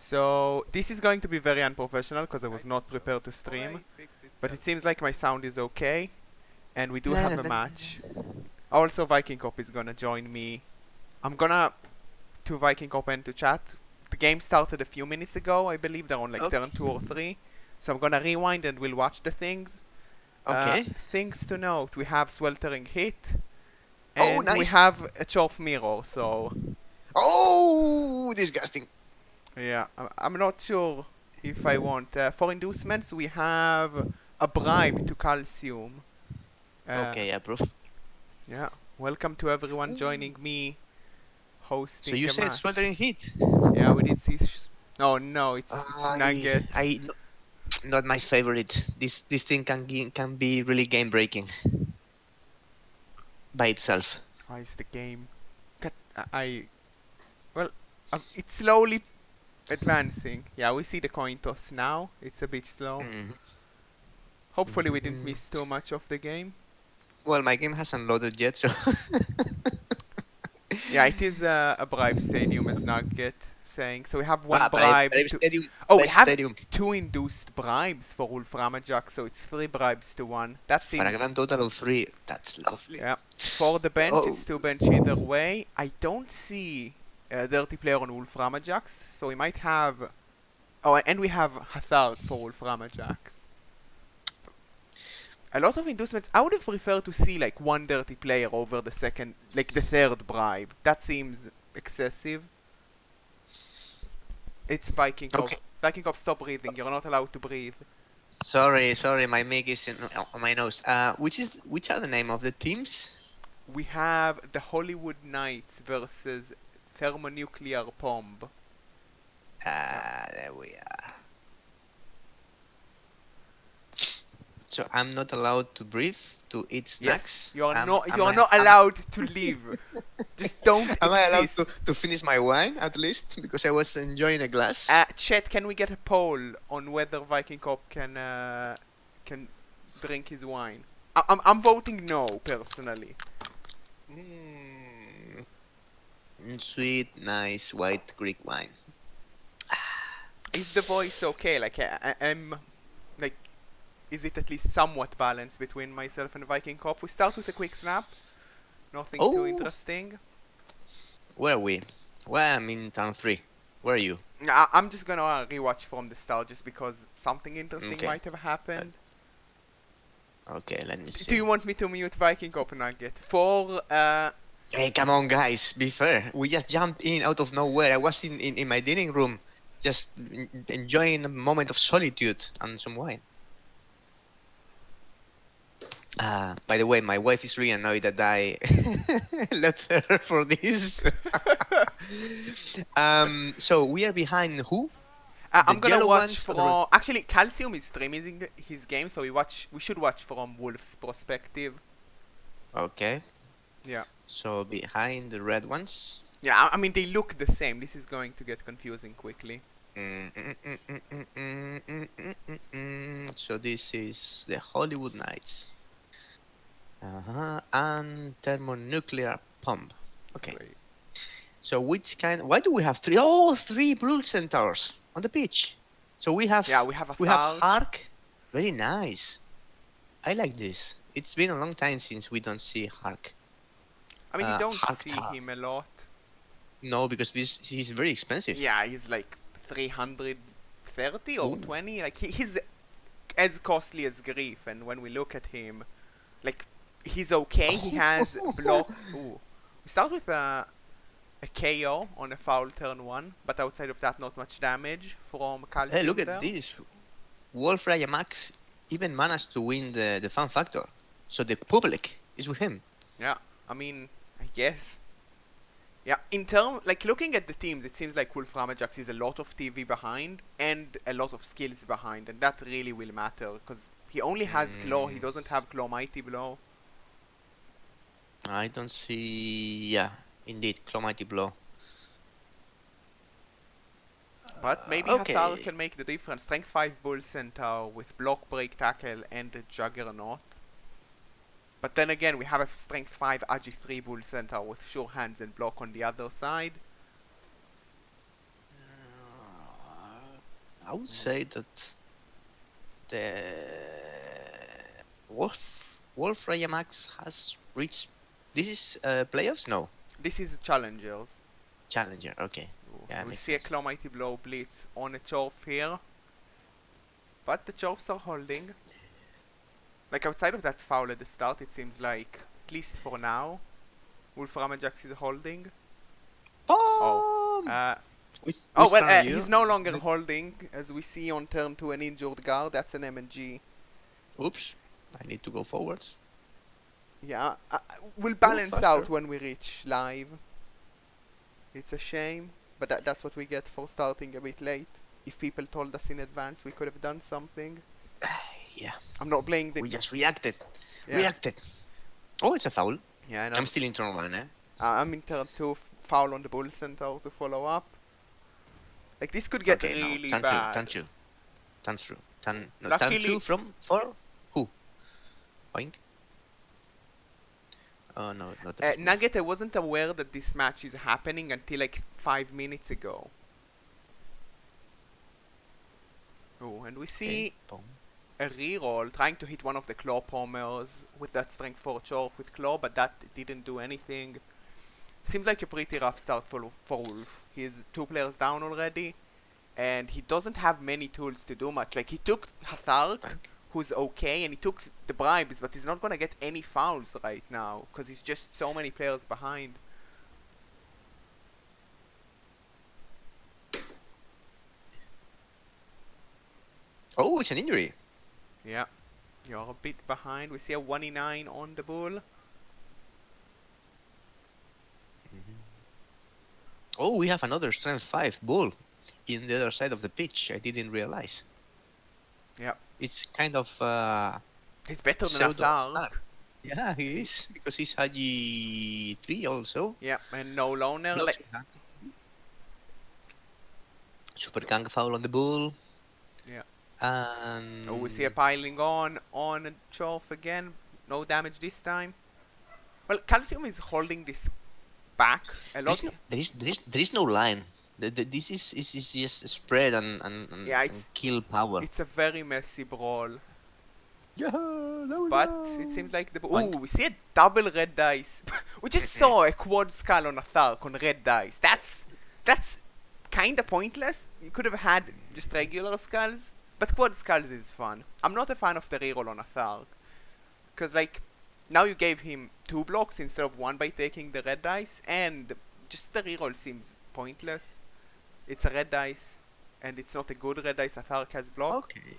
So this is going to be very unprofessional because I was not prepared to stream, but it seems like my sound is okay, and we do have a match. Also, Viking Cop is gonna join me. I'm gonna to Viking Cop and to chat. The game started a few minutes ago, I believe they're on like turn 2 or 3. So I'm gonna rewind and we'll watch the things. Okay. Things to note: we have Sweltering Hit, Oh, and we nice. have a Chorf Mirror. So Oh, disgusting. yeah, I'm not sure if I want. For inducements, we have a bribe to calcium. Okay, approve. Yeah, welcome to everyone joining me hosting So you a said match. sweltering heat. Yeah, we did see. No, it's Nugget. Not my favorite. This thing can be really game breaking by itself. Why is the game? Well, it's slowly advancing. Yeah, we see the coin toss now. It's a bit slow. Mm. Hopefully, we didn't miss too much of the game. Well, my game hasn't loaded yet, so. Yeah, it is a bribe stadium, as Nugget saying. So we have one bribe. Stadium, Oh, we have stadium. 2 induced bribes for Wolf Ramajak, so it's 3 bribes to 1. That For a seems. grand total of 3. That's lovely. Yeah. For the bench, it's 2 bench either way. I don't see a dirty player on Wolf Ramajax, so we might have. Oh, and we have Hazard for Wolf Ramajax. A lot of inducements. I would have preferred to see like 1 dirty player over the second, like the 3rd bribe. That seems excessive. It's Viking Cop. Okay. Viking Cop, stop breathing. You're not allowed to breathe. Sorry, my mic is on my nose. Which are the name of the teams? We have the Hollywood Knights versus Thermonuclear POMB. There we are. So I'm not allowed to breathe, to eat snacks. Yes, you are not allowed to leave. Just don't Am I allowed exist. to finish my wine at least because I was enjoying a glass? Chat, can we get a poll on whether Viking Cop can drink his wine? I'm voting no personally. Sweet, nice white Greek wine. Is the voice okay? Like I'm like, is it at least somewhat balanced between myself and Viking Cop? We start with a quick snap. Nothing too interesting. Where are we? Well, I'm in turn 3. Where are you? I'm just gonna rewatch from the start just because something interesting might have happened. Okay, let me see. Do you want me to mute Viking Cop Nugget? Hey, come on, guys. Be fair. We just jumped in out of nowhere. I was in my dining room, just enjoying a moment of solitude and some wine. By the way, my wife is really annoyed that I left her for this. So we are behind who? I'm gonna watch from. Actually, Calcium is streaming his game, so we should watch from Wolf's perspective. Okay. Yeah. So behind the red ones. Yeah, I mean they look the same. This is going to get confusing quickly. So this is the Hollywood Knights. And Thermonuclear POMB. Okay. Great. So which kind? Why do we have 3? Oh, 3 Blue Centaurs on the pitch. So we have. Yeah, we have Hark. Very nice. I like this. It's been a long time since we don't see Hark. I mean, you don't see him a lot. No, because he's very expensive. Yeah, he's like 330 or 20. Like he's as costly as Grief, and when we look at him, like he's okay. He has block. Ooh. We start with a KO on a foul turn 1, but outside of that, not much damage from Calcium. Hey, look at this. Wolf Rayamax even managed to win the fan factor. So the public is with him. Yeah, I mean, I guess. Yeah, like looking at the teams, it seems like Wolf Ramajax is a lot of TV behind and a lot of skills behind, and that really will matter because he only has Claw. He doesn't have Claw Mighty Blow. I don't see. Yeah, indeed, Claw Mighty Blow. But maybe Hathar can make the difference. Strength 5 Bull Centaur with Block, Break, Tackle, and a Juggernaut. But then again, we have a Strength 5 Agi 3 Bull Centaur with Sure Hands and Block on the other side. I would say that the Wolf Max has reached. This is playoffs? No, This is Challengers. Challenger. Okay, yeah, We makes see a sense. Claw Mighty Blow Blitz on a Chorf here. But the Chorfs are holding. Like outside of that foul at the start, it seems like, at least for now, Wolf Ramajax is holding. Oh. Which Oh, well, turn are you? he's no longer holding, as we see on turn 2 an injured guard. That's an MNG. Oops, I need to go forwards. Yeah, we'll balance faster. out when we reach live. It's a shame, but that's what we get for starting a bit late. If people told us in advance, we could have done something. Yeah, I'm not blaming the... we just reacted. Yeah. Reacted. Oh, it's a foul. Yeah, and I'm still in turn 1, eh? I'm in turn 2, foul on the Bull Centaur to follow up. Like, this could get really turn bad. Turn 2. Turn Luckily- 2 from 4? Who? Boink. Oh, no, not the first move. Nugget, I wasn't aware that this match is happening until like 5 minutes ago. Oh, and we see Boom. a reroll trying to hit one of the Claw Pommers with that Strength 4 Chorf with Claw, but that didn't do anything. Seems like a pretty rough start for Wolf. He's 2 players down already, and he doesn't have many tools to do much. Like, he took Hathark, who's okay, and he took the bribes, but he's not gonna get any fouls right now, because he's just so many players behind. Oh, it's an injury. Yeah, you're a bit behind. We see a 1-9 on the Bull. Oh, we have another strength 5 bull in the other side of the pitch. I didn't realize. Yeah. It's kind of He's better than pseudo Hathark. Hathark. Yeah, he is, because he's Haji 3 also. Yeah, and no loner. Lots Like, of that. Super Gang foul on the bull. Yeah. And oh, we see a piling on a Chorf again. No damage this time. Well, Calcium is holding this back a lot. there is no line. This is just spread and Yeah, and kill power. It's a very messy brawl. Yeah, But it seems like the... Ooh, we see a double red dice. We just saw a quad skull on a Thark on red dice. That's kind of pointless. You could have had just regular skulls. But quad skulls is fun. I'm not a fan of the reroll on a Thark. Because, like, now you gave him 2 blocks instead of 1 by taking the red dice. And just the reroll seems pointless. It's a red dice. And it's not a good red dice. A Thark has block. Okay.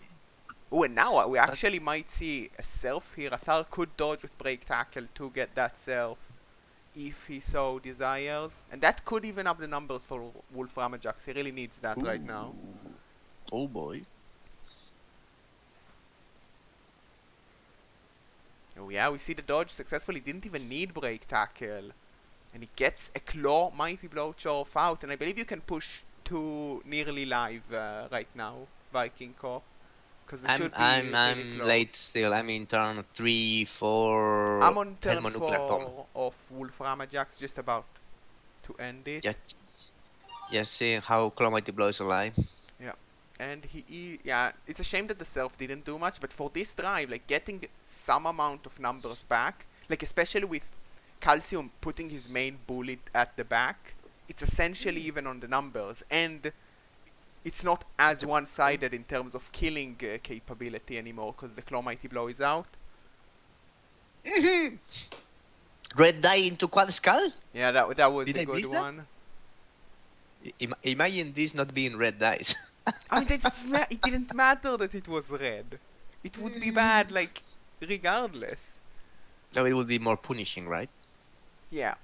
Oh, and now we actually might see a self here. Athar could dodge with break tackle to get that self if he so desires. And that could even up the numbers for Wolf Ramajax. He really needs that right now. Oh boy. Oh yeah, we see the dodge successfully. Didn't even need break tackle. And he gets a Claw Mighty Blow Chorf out. And I believe you can push to nearly live right now, Viking Corp. I'm late still. I'm in turn 3, 4. I'm on turn THERMONUCLEAR 4 of Wolf Ramajax, just about to end it. Just seeing how Claw Mighty Blow is alive. Yeah, and yeah, it's a shame that the self didn't do much, but for this drive, like getting some amount of numbers back, like especially with Calcium putting his main bullet at the back, it's essentially even on the numbers, and it's not as one-sided in terms of killing capability anymore, because the Claw Mighty Blow is out. Red die into quad skull? Yeah, that was Did a I good miss that? one. Imagine this not being red dice. I mean, it didn't matter that it was red. It would be bad, like, regardless. No, it would be more punishing, right? Yeah.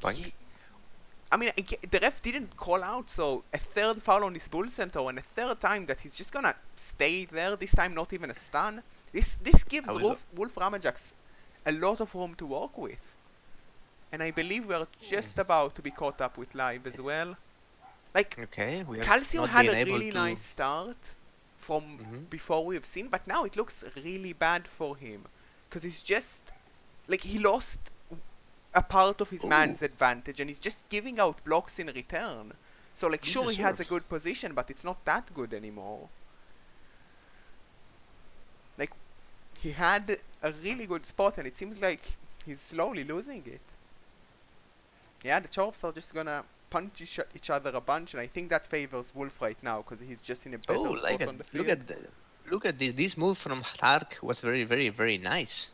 Point. I mean, the ref didn't call out, so a third foul on this Bull Centaur, and a third time that he's just gonna stay there, this time not even a stun. This gives Wolf Ramajax a lot of room to work with. And I believe we're just about to be caught up with live as well. Like, okay, Calcium had a really nice start from before we have seen, but now it looks really bad for him. Because he's just, like, he lost a part of his man's advantage, and he's just giving out blocks in return. So like, This sure, is he has a surf. good position, but it's not that good anymore. Like, he had a really good spot, and it seems like he's slowly losing it. Yeah, the Chorfs are just gonna punch each other a bunch, and I think that favors Wolf right now because he's just in a better Oh, like spot on the look field. at look at this move from Tark was very, very, very nice.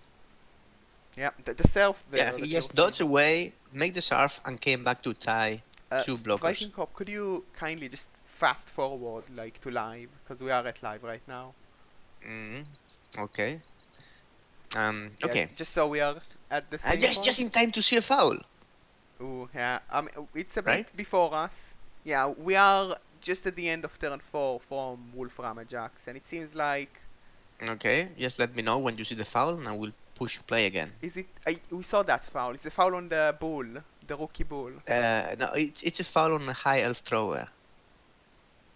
Yeah, the self Yeah, there he that you're just seeing. dodged away, make the surf, and came back to tie two blockers. Viking Cop, could you kindly just fast forward like to live because we are at live right now. Mm, okay. Yeah, Okay. just so we are at the same Just point. in time to see a foul, Ooh, yeah. It's a right? bit before us. Yeah, we are just at the end of turn 4 from Wolfram Ajax, and it seems like Okay, just let me know when you see the foul, and I will push play again. is it? We saw that foul. It's a foul on the bull, the rookie bull. No, it's a foul on a high elf thrower.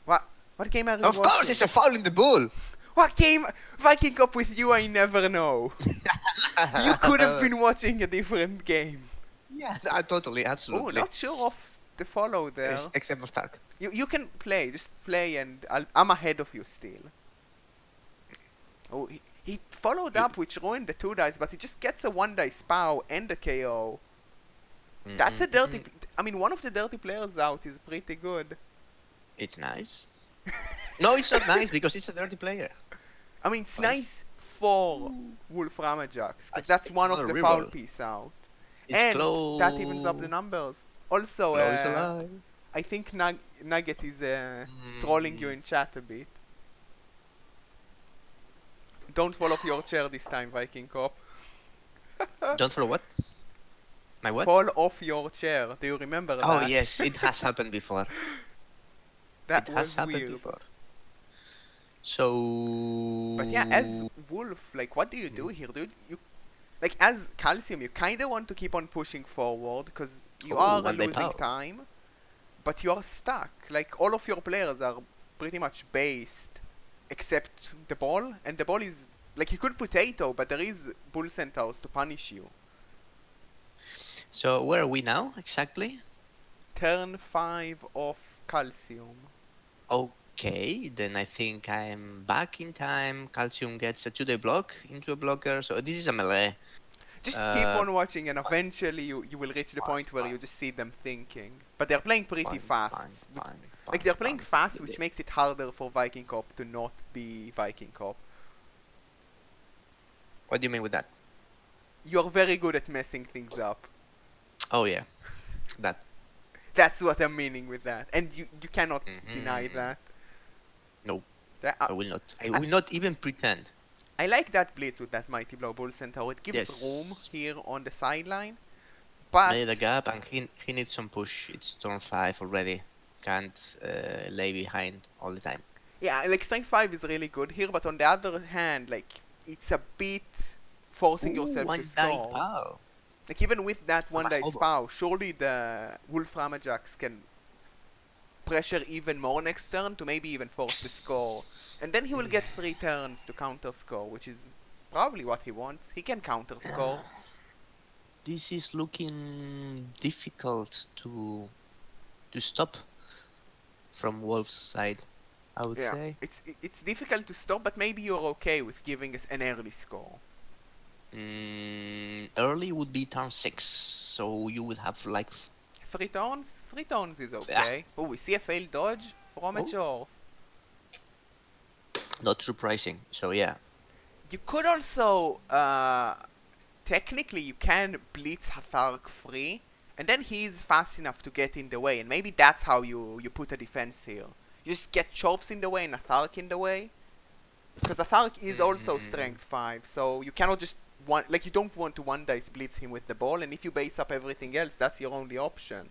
What game are you Of watching? course, it's a foul in the bull. What game? Viking Cup with you, I never know. You could have been watching a different game. Yeah, totally, Oh, absolutely. not sure of the follow there. Except for Tark. You can play, just play, and I'm ahead of you still. Oh, he followed up, which ruined the 2 dice, but he just gets a 1 dice pow and a KO. That's a dirty. I mean, one of the dirty players out is pretty good. It's nice. No, it's not nice because it's a dirty player. I mean, it's What? nice for Wolfram Ajax, because It's that's one of not a the foul reroll. piece out. It's And close. that evens up the numbers. Also, Chloe is alive. I think Nugget is trolling you in chat a bit. Don't fall off your chair this time, Viking Cop. Don't follow what? My what? Fall off your chair. Do you remember that? Oh yes, it has happened before. That It has was happened weird. before. So. But yeah, as Wolf, like, what do you do here, dude? You, like, as Calcium, you kind of want to keep on pushing forward because you are one day losing pow. time, but you are stuck. Like, all of your players are pretty much based, except the ball, and the ball is like, you could potato, but there is bull centaurs to punish you. So where are we now exactly? Turn 5 of Calcium. Okay, then I think I'm back in time. Calcium gets a 2-day block into a blocker, so this is a melee. Just keep on watching, and eventually you will reach the point where you just see them thinking. But they're playing pretty fast. Like, they're playing fast, which makes it harder for Viking Cop to not be Viking Cop. What do you mean with that? You're very good at messing things up. Oh yeah, that. That's what I'm meaning with that. And you cannot deny that. No, That- I will not. I will not even pretend. I like that blitz with that Mighty Blow Bull Centaur. It gives Yes. room here on the sideline. But Made a gap and he needs some push. It's turn 5 already. Can't lay behind all the time. yeah, like Strength 5 is really good here, but on the other hand, like, it's a bit forcing yourself to score. Pow. Like, even with that 1 dice Over. pow, surely the Wolfram Ajax can pressure even more next turn to maybe even force the score. And then he will get 3 turns to counter score, which is probably what he wants. He can counter score. This is looking difficult to stop from Wolf's side, I would Yeah, say. it's difficult to stop, but maybe you're okay with giving us an early score. Early would be turn 6, so you would have like 3 turns? 3 turns is okay. Oh, we see a failed dodge from a Chorf. not surprising. So yeah, You could also, technically you can blitz Hathark free, and then he's fast enough to get in the way, and maybe that's how you put a defense here. You just get Chorfs in the way and Hathark in the way, because Hathark is also strength 5, so you cannot just you don't want to 1 dice blitz him with the ball, and if you base up everything else, that's your only option.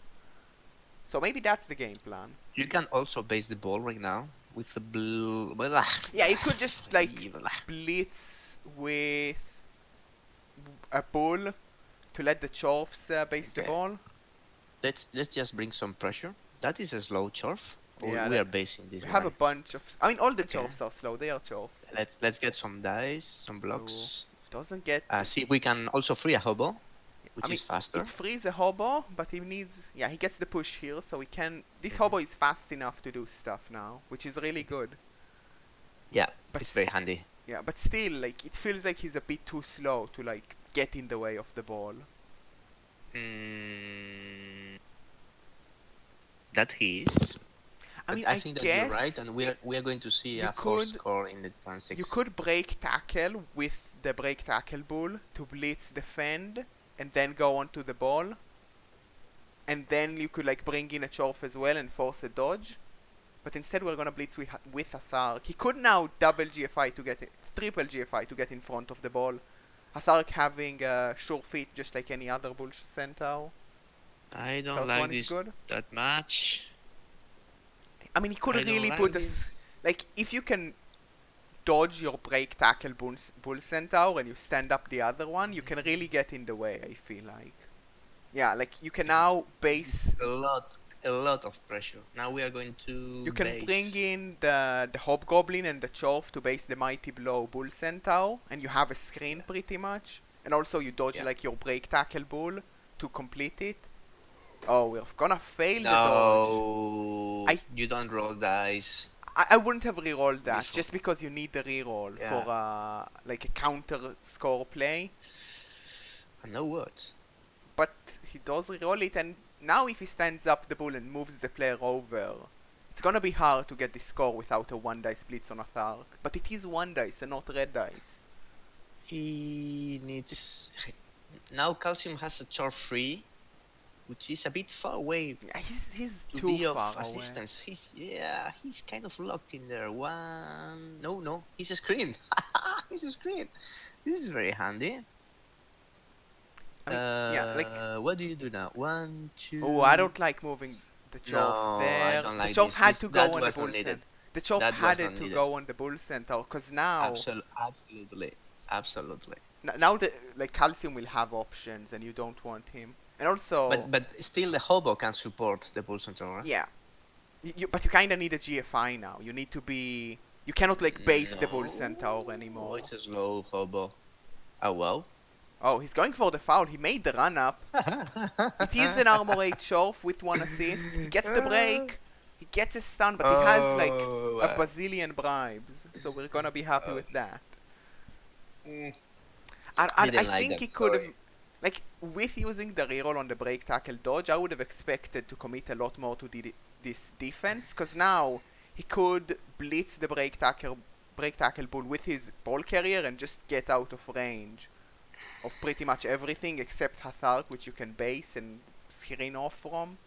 So maybe that's the game plan. you can also base the ball right now with the blue. Yeah, you could just like blitz with a bull to let the Chorfs base the Okay. ball. Let's just bring some pressure. That is a slow Chorf. Yeah, we are basing this We have a one. bunch of. I mean, all the Okay. Chorfs are slow. They are Chorfs. Let's get some dice, some blocks. Doesn't get. See if we can also free a hobo. which is faster. it frees a hobo, but he needs... Yeah, he gets the push here, so he can... This Mhm. hobo is fast enough to do stuff now, which is really good. Yeah, But it's very handy. Yeah, but still, like, it feels like he's a bit too slow to, like, get in the way of the ball. That he is. I mean, I think that you're right, guess and we are going to see you a fourth could- score in the turn 6. you could break tackle with the break tackle bull to blitz defend and then go onto the ball. And then you could, like, bring in a Chorf as well and force a dodge. But instead we're gonna blitz with Hathark. He could now double GFI to get it, triple GFI to get in front of the ball. Hathark having sure feet just like any other bull centaur. I don't First like one is this good. that much. I mean, he could I don't really like put this. like, if you can dodge your break tackle bull centaur and you stand up the other one, you can really get in the way, I feel like. Yeah, like, you can now base... A lot of pressure. Now we are going to You can base. bring in the Hobgoblin and the Chorf to base the Mighty Blow Bull Centaur, and you have a screen pretty much. And also you dodge like your break tackle bull to complete it. Oh, we're gonna fail the dodge. You don't roll dice. I wouldn't have rerolled that, Before. just because you need the reroll Yeah. for like a counter score play. I know what. But he does reroll it, and now if he stands up the bull and moves the player over, it's gonna be hard to get the score without a 1-dice blitz on a Thark. But it is 1 dice and not red dice. He needs... Now Calcium has a char free, which is a bit far away. Yeah, he's To too be far of away. assistance. He's kind of locked in there. No, he's a screen. He's a screen. This is very handy. I mean, yeah, like... What do you do now? 1, 2... Oh, I don't like moving the Chorf No, there. I don't like the Chorf this. had to That go on the was not bull needed. centaur. The Chorf That was had not it to needed. go on the bull centaur, because now... Absolutely. Now the like Calcium will have options and you don't want him. And also... But still the hobo can support the bull centaur. Yeah. But you kinda need a GFI now. You need to be... You cannot like base the bull centaur anymore. Oh, it's a slow hobo. Oh well. Oh, he's going for the foul. He made the run up. It is an armor 8 Chorf with 1 assist. He gets the break. He gets a stun, but he has like a bazillion bribes. So we're gonna be happy with that. I think he could have... Like, with using the reroll on the break tackle dodge, I would have expected to commit a lot more to this defense. Because now he could blitz the break tackle bull with his ball carrier and just get out of range of pretty much everything except Hathark, which you can base and screen off from.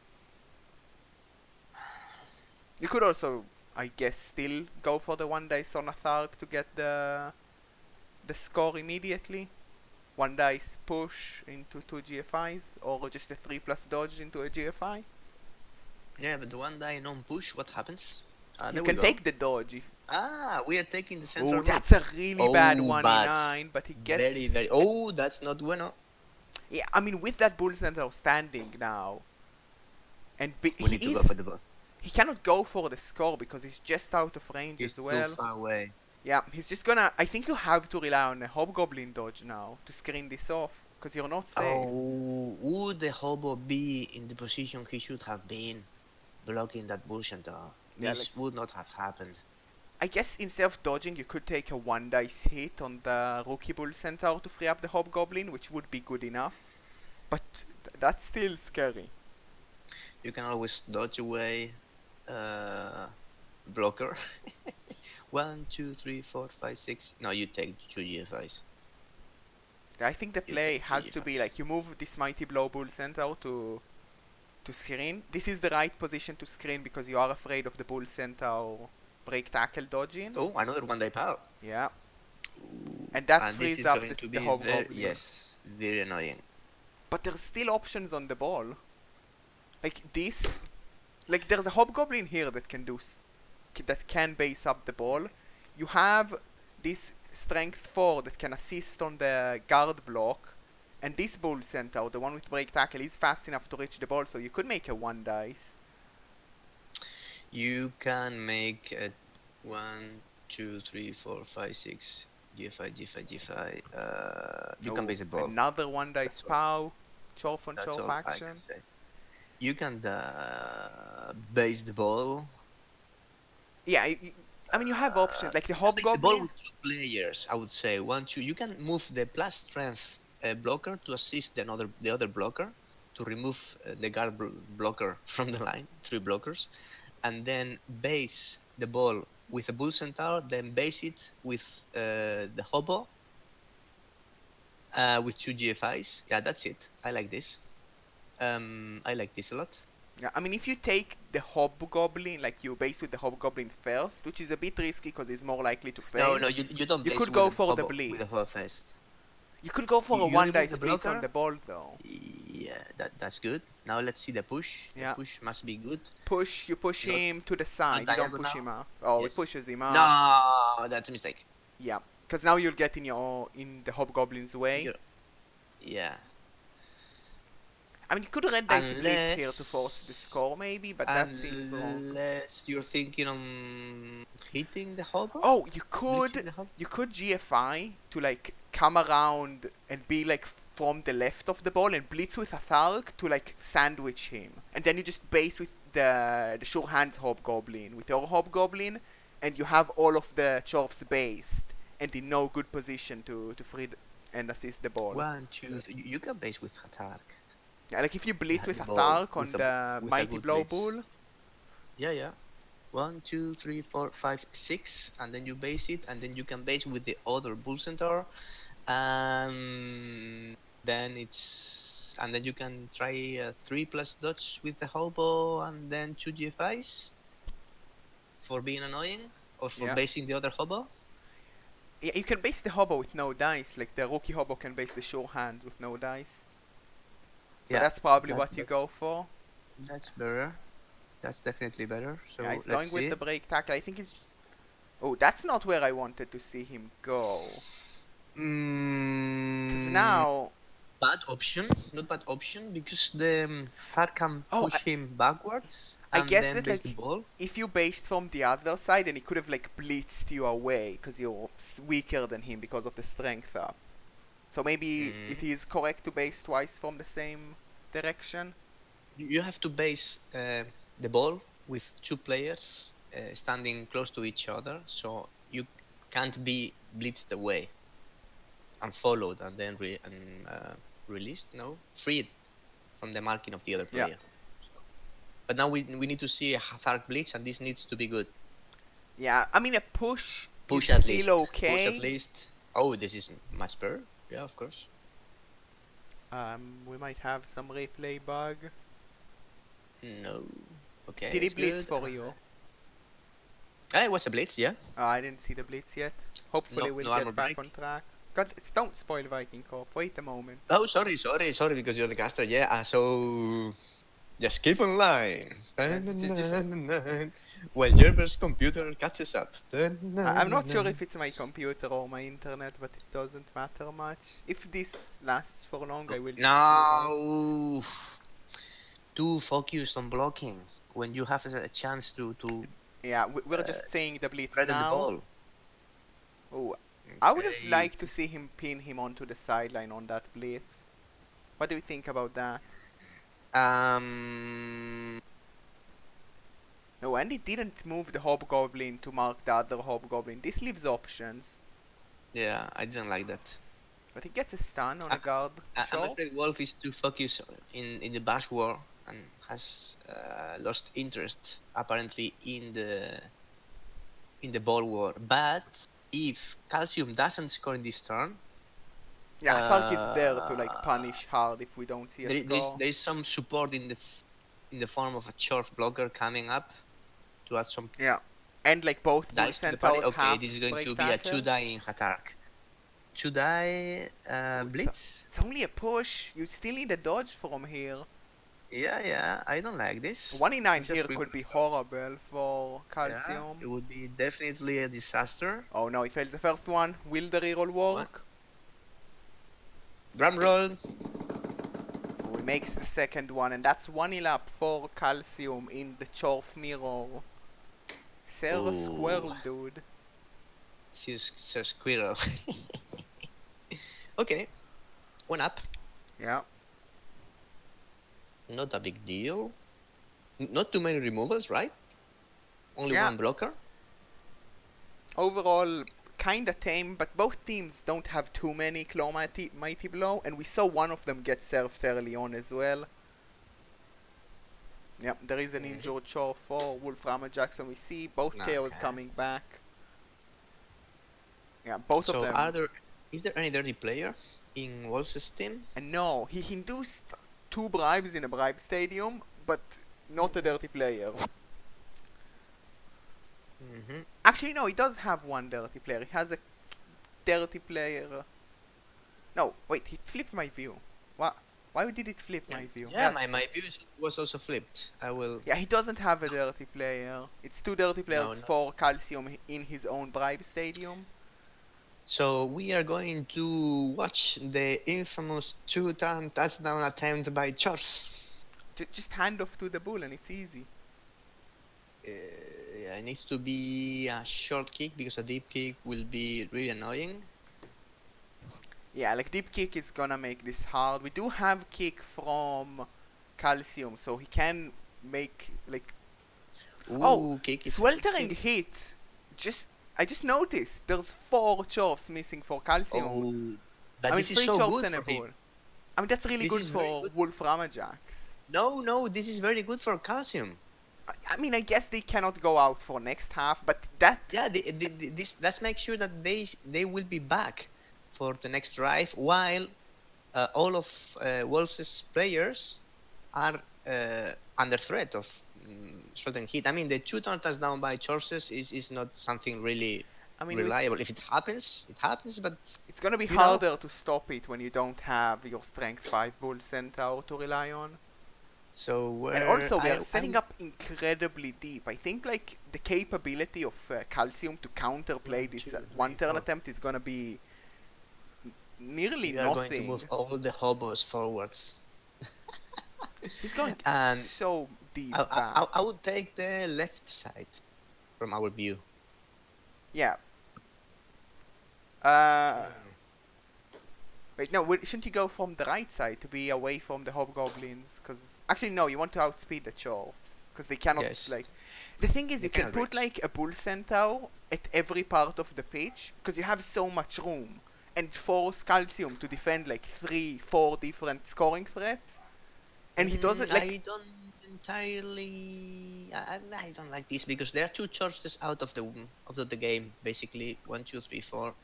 You could also, I guess, still go for the 1 dice on Hathark to get the score immediately. 1 dice push into 2 GFIs, or just a 3+ dodge into a GFI. Yeah, but the 1 die non-push, what happens? You can take the dodge. We are taking the central. Oh, that's a really bad 1 in 9, but he gets... Very... Oh, that's not bueno. Yeah, I mean, with that bull centaur standing now, and We need to go for the ball. he cannot go for the score because he's just out of range He's as well. too far away. Yeah, he's just gonna... I think you have to rely on a Hobgoblin dodge now to screen this off, because you're not safe. Oh, would the hobo be in the position he should have been, blocking that bull centaur? Yeah, This would not have happened. I guess instead of dodging, you could take a 1 dice hit on the rookie bull centaur to free up the Hobgoblin, which would be good enough. But that's still scary. You can always dodge away blocker. 1, 2, 3, 4, 5, 6. No, you take 2 GFIs. I think the You play take has to be like, you move this Mighty Blow Bull Centaur to screen. This is the right position to screen because you are afraid of the Bull Centaur break tackle dodging. Oh, another 1 die power. Yeah. And that And frees this is up going to the be Hobgoblin. yes, very annoying. But there's still options on the ball. Like this, like there's a Hobgoblin here that can do, that can base up the ball. You have this strength 4 that can assist on the guard block. And this Bull Centaur, the one with break tackle, is fast enough to reach the ball, so you could make a 1 dice. You can make a 1, 2, 3, 4, 5, 6 GFI. You can base a ball. Another 1 dice pow. Chorf on That's Chorf all I action. can say. You can base the ball. Yeah, I mean, you have options like the You can base the ball Hobgoblin. with 2 players. I would say 1, 2. You can move the plus strength blocker to assist the other blocker to remove the guard blocker from the line. 3 blockers, and then base the ball with a bull centaur. Then base it with the hobo with 2 GFIs. Yeah, that's it. I like this. I like this a lot. Yeah, I mean, if you take the Hobgoblin, like you base with the Hobgoblin first, which is a bit risky because he's more likely to No, fail, no, you don't you base could with go the for the hobo with the Blitz. hobo first. You could go for a You one remove dice the Blitz on blocker. the ball, though. Yeah, that's good. Now let's see the push. Yeah. The push must be good. You push Not, him to the not side. You don't push diagonal. him up. Oh, it Yes. pushes him up. No, that's a mistake. Yeah, because now you'll get in the Hobgoblin's way. Yeah. I mean, you could red dice Blitz here to force the score, maybe, but that seems wrong. Unless you're thinking on hitting the hobo. Oh, Blitzing the hobo? you could GFI to like come around and be like from the left of the ball and blitz with a Thark to like sandwich him, and then you just base with the sure hands Hobgoblin with your Hobgoblin, and you have all of the Chorfs based and in no good position to free and assist the ball. 1, 2, 3. You can base with Hatark. Yeah, like if you blitz Yeah, with the a ball, Thark on with a- the with a Mighty good Blow blitz. Bull. Yeah. 1, 2, 3, 4, 5, 6, and then you base it, and then you can base with the other bull centaur, and then you can try 3+ dodge with the hobo, and then 2 GFIs for being annoying or for Yeah. basing the other hobo. Yeah, you can base the Hobo with no dice, like the rookie Hobo can base the sure hands with no dice. So Yeah, that's probably what you go for. That's better. That's definitely better. So Yeah, he's let's going with see. the break tackle. I think he's... Oh, that's not where I wanted to see him go. Because now... Bad option, not bad option, because the Thar can push him backwards I and guess then that base like the ball. if you based from the other side, then he could have like blitzed you away because you're weaker than him because of the strength up. So maybe it is correct to base twice from the same direction. You have to base the ball with 2 players standing close to each other, so you can't be blitzed away and followed and then released. No, freed from the marking of the other player. So, but now we need to see a Thark blitz, and this needs to be good. Yeah, I mean a push is at still least. okay. Push at least. Oh, this is much better. Yeah, of course. We might have some replay bug. No. Okay. Did he blitz good. for you? It was a blitz, yeah. I didn't see the blitz yet. Hopefully we'll get back on track. God, don't spoil Viking Corp. Wait a moment. Oh, sorry, because you're the caster. Yeah. So just keep on line. Well, Jerber's computer catches up. I'm not sure if it's my computer or my internet, but it doesn't matter much. If this lasts for long, I will. No. Too focused on blocking when you have a chance to. Yeah, we're just saying the blitz now. now. The ball. Oh, I would have liked to see him pin him onto the sideline on that blitz. What do you think about that? No, and it didn't move the Hobgoblin to mark the other Hobgoblin. This leaves options. Yeah, I didn't like that. But he gets a stun on a guard. I'm afraid Wolf is too focused in the Bash War and has lost interest apparently in the ball war. But if Calcium doesn't score in this turn, yeah, I thought he's there to like punish hard if we don't see a score. There is some support in the form of a Chorf blocker coming up to add some. Yeah, and like both bull centaurs have. This is going to be a 2-die in Hatark. 2-die blitz. It's only a push. You still need a dodge from here. Yeah, I don't like this. 1 in 9 here could be horrible for Calcium. Yeah, it would be definitely a disaster. Oh no, he fails the first one. Will the reroll work? Drum roll. Oh, he makes the second one, and that's 1-0 up for Calcium in the Chorf mirror. Sir Squirrel, dude. Sir Squirrel. Okay. 1 up. Yeah. Not a big deal. Not too many removals, right? Only Yeah. one blocker. Overall, kinda tame, but both teams don't have too many Claw Mighty Blow, and we saw one of them get served early on as well. Yep, there is an injured Chor for Wolfram Jackson. We see both KOs coming back. Yeah, both of them. Is there any dirty player in Wolves' team? And no, he induced 2 bribes in a bribe stadium, but not a dirty player. Actually, no, he does have one dirty player. He has a dirty player. No, wait, he flipped my view. What? Why did it flip my view? Yeah, my view was also flipped. I will. Yeah, he doesn't have a dirty player. It's 2 dirty players for Calcium in his own bribe stadium. So we are going to watch the infamous 2-turn touchdown attempt by Chors. Just hand off to the bull and it's easy. Yeah, it needs to be a short kick because a deep kick will be really annoying. Yeah, like deep kick is gonna make this hard. We do have kick from Calcium, so he can make like. Kick is sweltering hit. I just noticed there's 4 Chorfs missing for Calcium. But this is 3 so Chorfs good and a for him. bull. I mean that's really good for Wolfram Jax. No, this is very good for Calcium. I mean, I guess they cannot go out for next half, but that. Yeah, let's make sure that they will be back for the next drive, while all of Wolves' players are under threat of certain hit. I mean, the 2-turn touchdown by Chorses is not something really reliable. If it happens, it happens, but it's gonna be harder to stop it when you don't have your strength 5 Bull Centaur to rely on. So and also we are setting up incredibly deep. I think like the capability of Calcium to counterplay this 1-turn attempt is gonna be nearly nothing. We are going to move all the hobos forwards. He's going so deep. I would take the left side from our view. Yeah. Wait, no, shouldn't you go from the right side to be away from the hobgoblins? Because actually, no, you want to outspeed the Chorfs because they cannot like. The thing is, you can put like a bull centaur at every part of the pitch because you have so much room, and force Calcium to defend like 3-4 different scoring threats, and he doesn't like. I don't entirely. I don't like this because there are 2 Chorfs out of the game, basically 1, 2, 3, 4,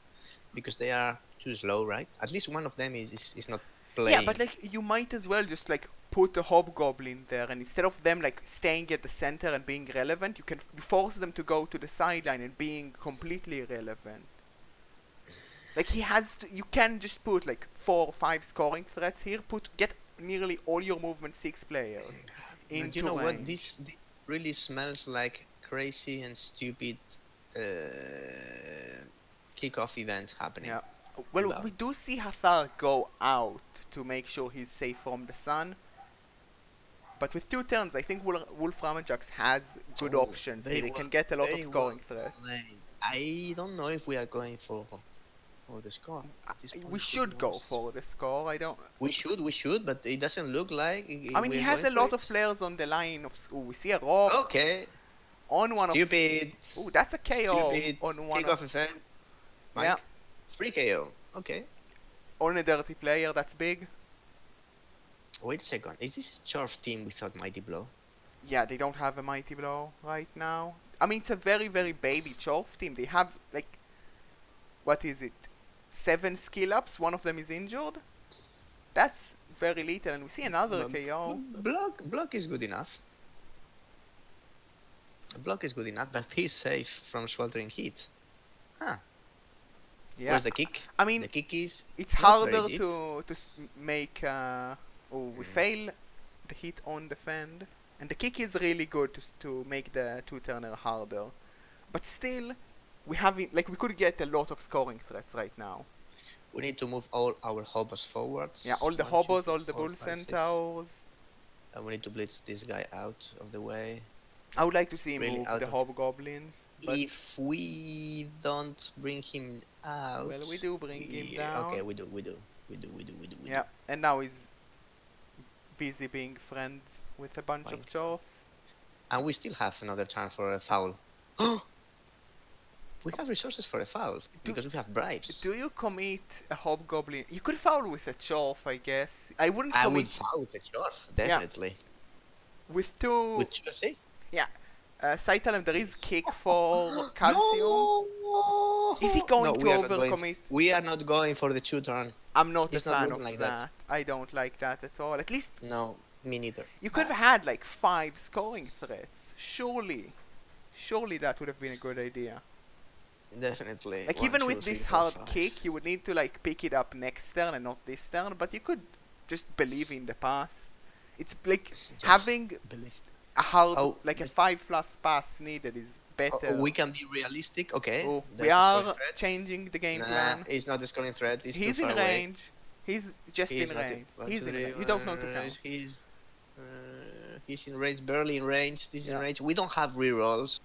because they are too slow, right? At least one of them is not playing. Yeah, but like you might as well just like put a hobgoblin there, and instead of them like staying at the center and being relevant, you can force them to go to the sideline and being completely irrelevant. Like he has to, you can just put like 4 or 5 scoring threats here. Get nearly all your movement 6 players into you know range. What? This really smells like crazy and stupid kickoff event happening. Yeah. Well, we do see Hathar go out to make sure he's safe from the sun. But with 2 turns, I think Wolfram Jax has good options. They can get a lot of scoring threats. I don't know if we are going for the score. We should go for the score. I don't. We should, but it doesn't look like. I mean, he has a lot of players on the line of. We see a rock. Okay. On one Stupid. Oh, that's a KO. Stupid. On one kickoff event. Mike. Yeah. Free KO. Okay. On a dirty player, that's big. Wait a second. Is this Chorf team without Mighty Blow? Yeah, they don't have a Mighty Blow right now. I mean, it's a very, very baby Chorf team. They have, like, what is it? 7 skill ups. One of them is injured. That's very little. And we see another KO. Block is good enough. Block is good enough, but he's safe from sweltering heat. Huh. Yeah. Where's the kick? I mean, the kick is it's harder to make. We fail the hit on defend, and the kick is really good to make the 2-turner harder. But still, we could get a lot of scoring threats right now. We need to move all our hobos forwards. Yeah, all the hobos, all the bull centaurs. And we need to blitz this guy out of the way. I would like to see him move the hobgoblins. If we don't bring him out... Well, we do bring him down. Okay, we do. Yeah, and now he's busy being friends with a bunch of Fine. dwarfs. And we still have another turn for a foul. We have resources for a foul because we have bribes. Do you commit a hobgoblin? You could foul with a dwarf, I guess. I wouldn't I commit would foul with a dwarf, definitely. with two. With two assists? Yeah. Saitalem, there is kick for calcium. No! Is he going to we are not going. overcommit? We are not going for the 2 turn. I'm not a It's not fan working of like that. I don't like that at all. At least No, me neither. you could have had like 5 scoring threats. Surely that would have been a good idea. Definitely. Like 1, even 2, with 3, this 4, hard 5. kick, you would need to like pick it up next turn and not this turn. But you could just believe in the pass. It's like Just having believe. a hard, Oh, like a but- 5+ pass needed is better. We can be realistic, okay. Oh, That's we a are scoring threat. changing the game Nah, plan. it's not a scoring threat. It's He's too in far away. range. He's just He's in not range. one, He's two, in three, range. You don't know to count. He's in range, barely in range. This is Yeah. in range. We don't have rerolls.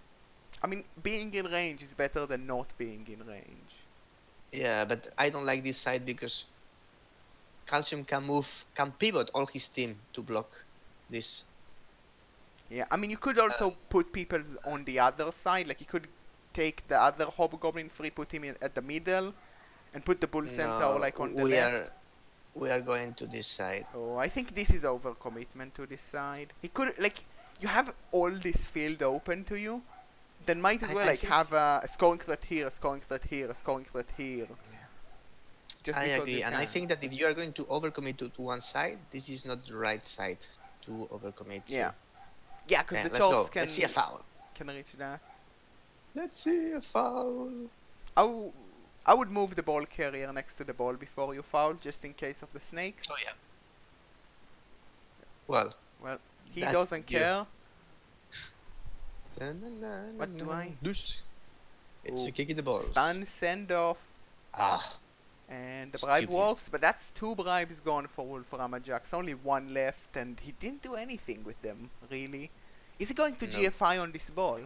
I mean, being in range is better than not being in range. Yeah, but I don't like this side because Calcium can pivot all his team to block this. Yeah, I mean, you could also put people on the other side. Like, you could take the other hobgoblin free, put him in at the middle, and put the bull centaur like on the left. We are going to this side. Oh, I think this is overcommitment to this side. He could, like, you have all this field open to you, then might as well like have a scoring threat here, a scoring threat here, a scoring threat here. Just I because agree, you and can. I think that if you are going to overcommit to one side, this is not the right side to overcommit. Yeah. Yeah, because the let's go. dwarfs Let's see a foul. can reach that. Let's see a foul. I would move the ball carrier next to the ball before you foul, just in case of the snakes. Oh yeah. Well, he that's doesn't you. care. What do I? It's Ooh. a kick in the balls. Stun, send off, Ah, and the bribe Stupid. works, but that's 2 bribes gone for Wolfram Jax. Only 1 left, and he didn't do anything with them, really. Is he going to No. GFI on this ball?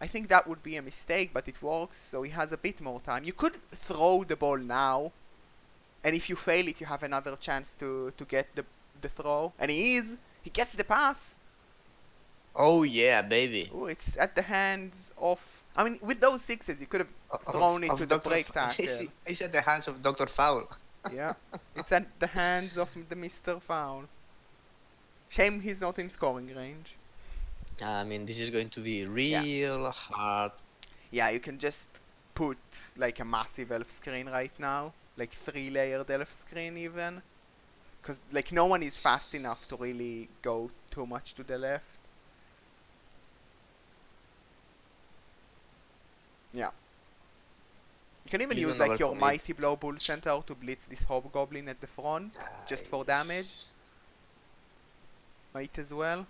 I think that would be a mistake, but it works, so he has a bit more time. You could throw the ball now, and if you fail it, you have another chance to get the throw. And he gets the pass. oh yeah, baby. Oh, it's at the hands of... I mean, with those 6s, you could have thrown it to the break tackle. It's at the hands of Dr. Foul. Yeah, it's at the hands of the Mr. Foul. Shame he's not in scoring range. I mean, this is going to be real hard. Yeah, you can just put like a massive elf screen right now. Like 3-layered elf screen even. Because like no one is fast enough to really go too much to the left. Yeah. You can even You use don't like your overcommit. Mighty Blow Bull Centaur to blitz this hobgoblin at the front. Just for damage. Might as well.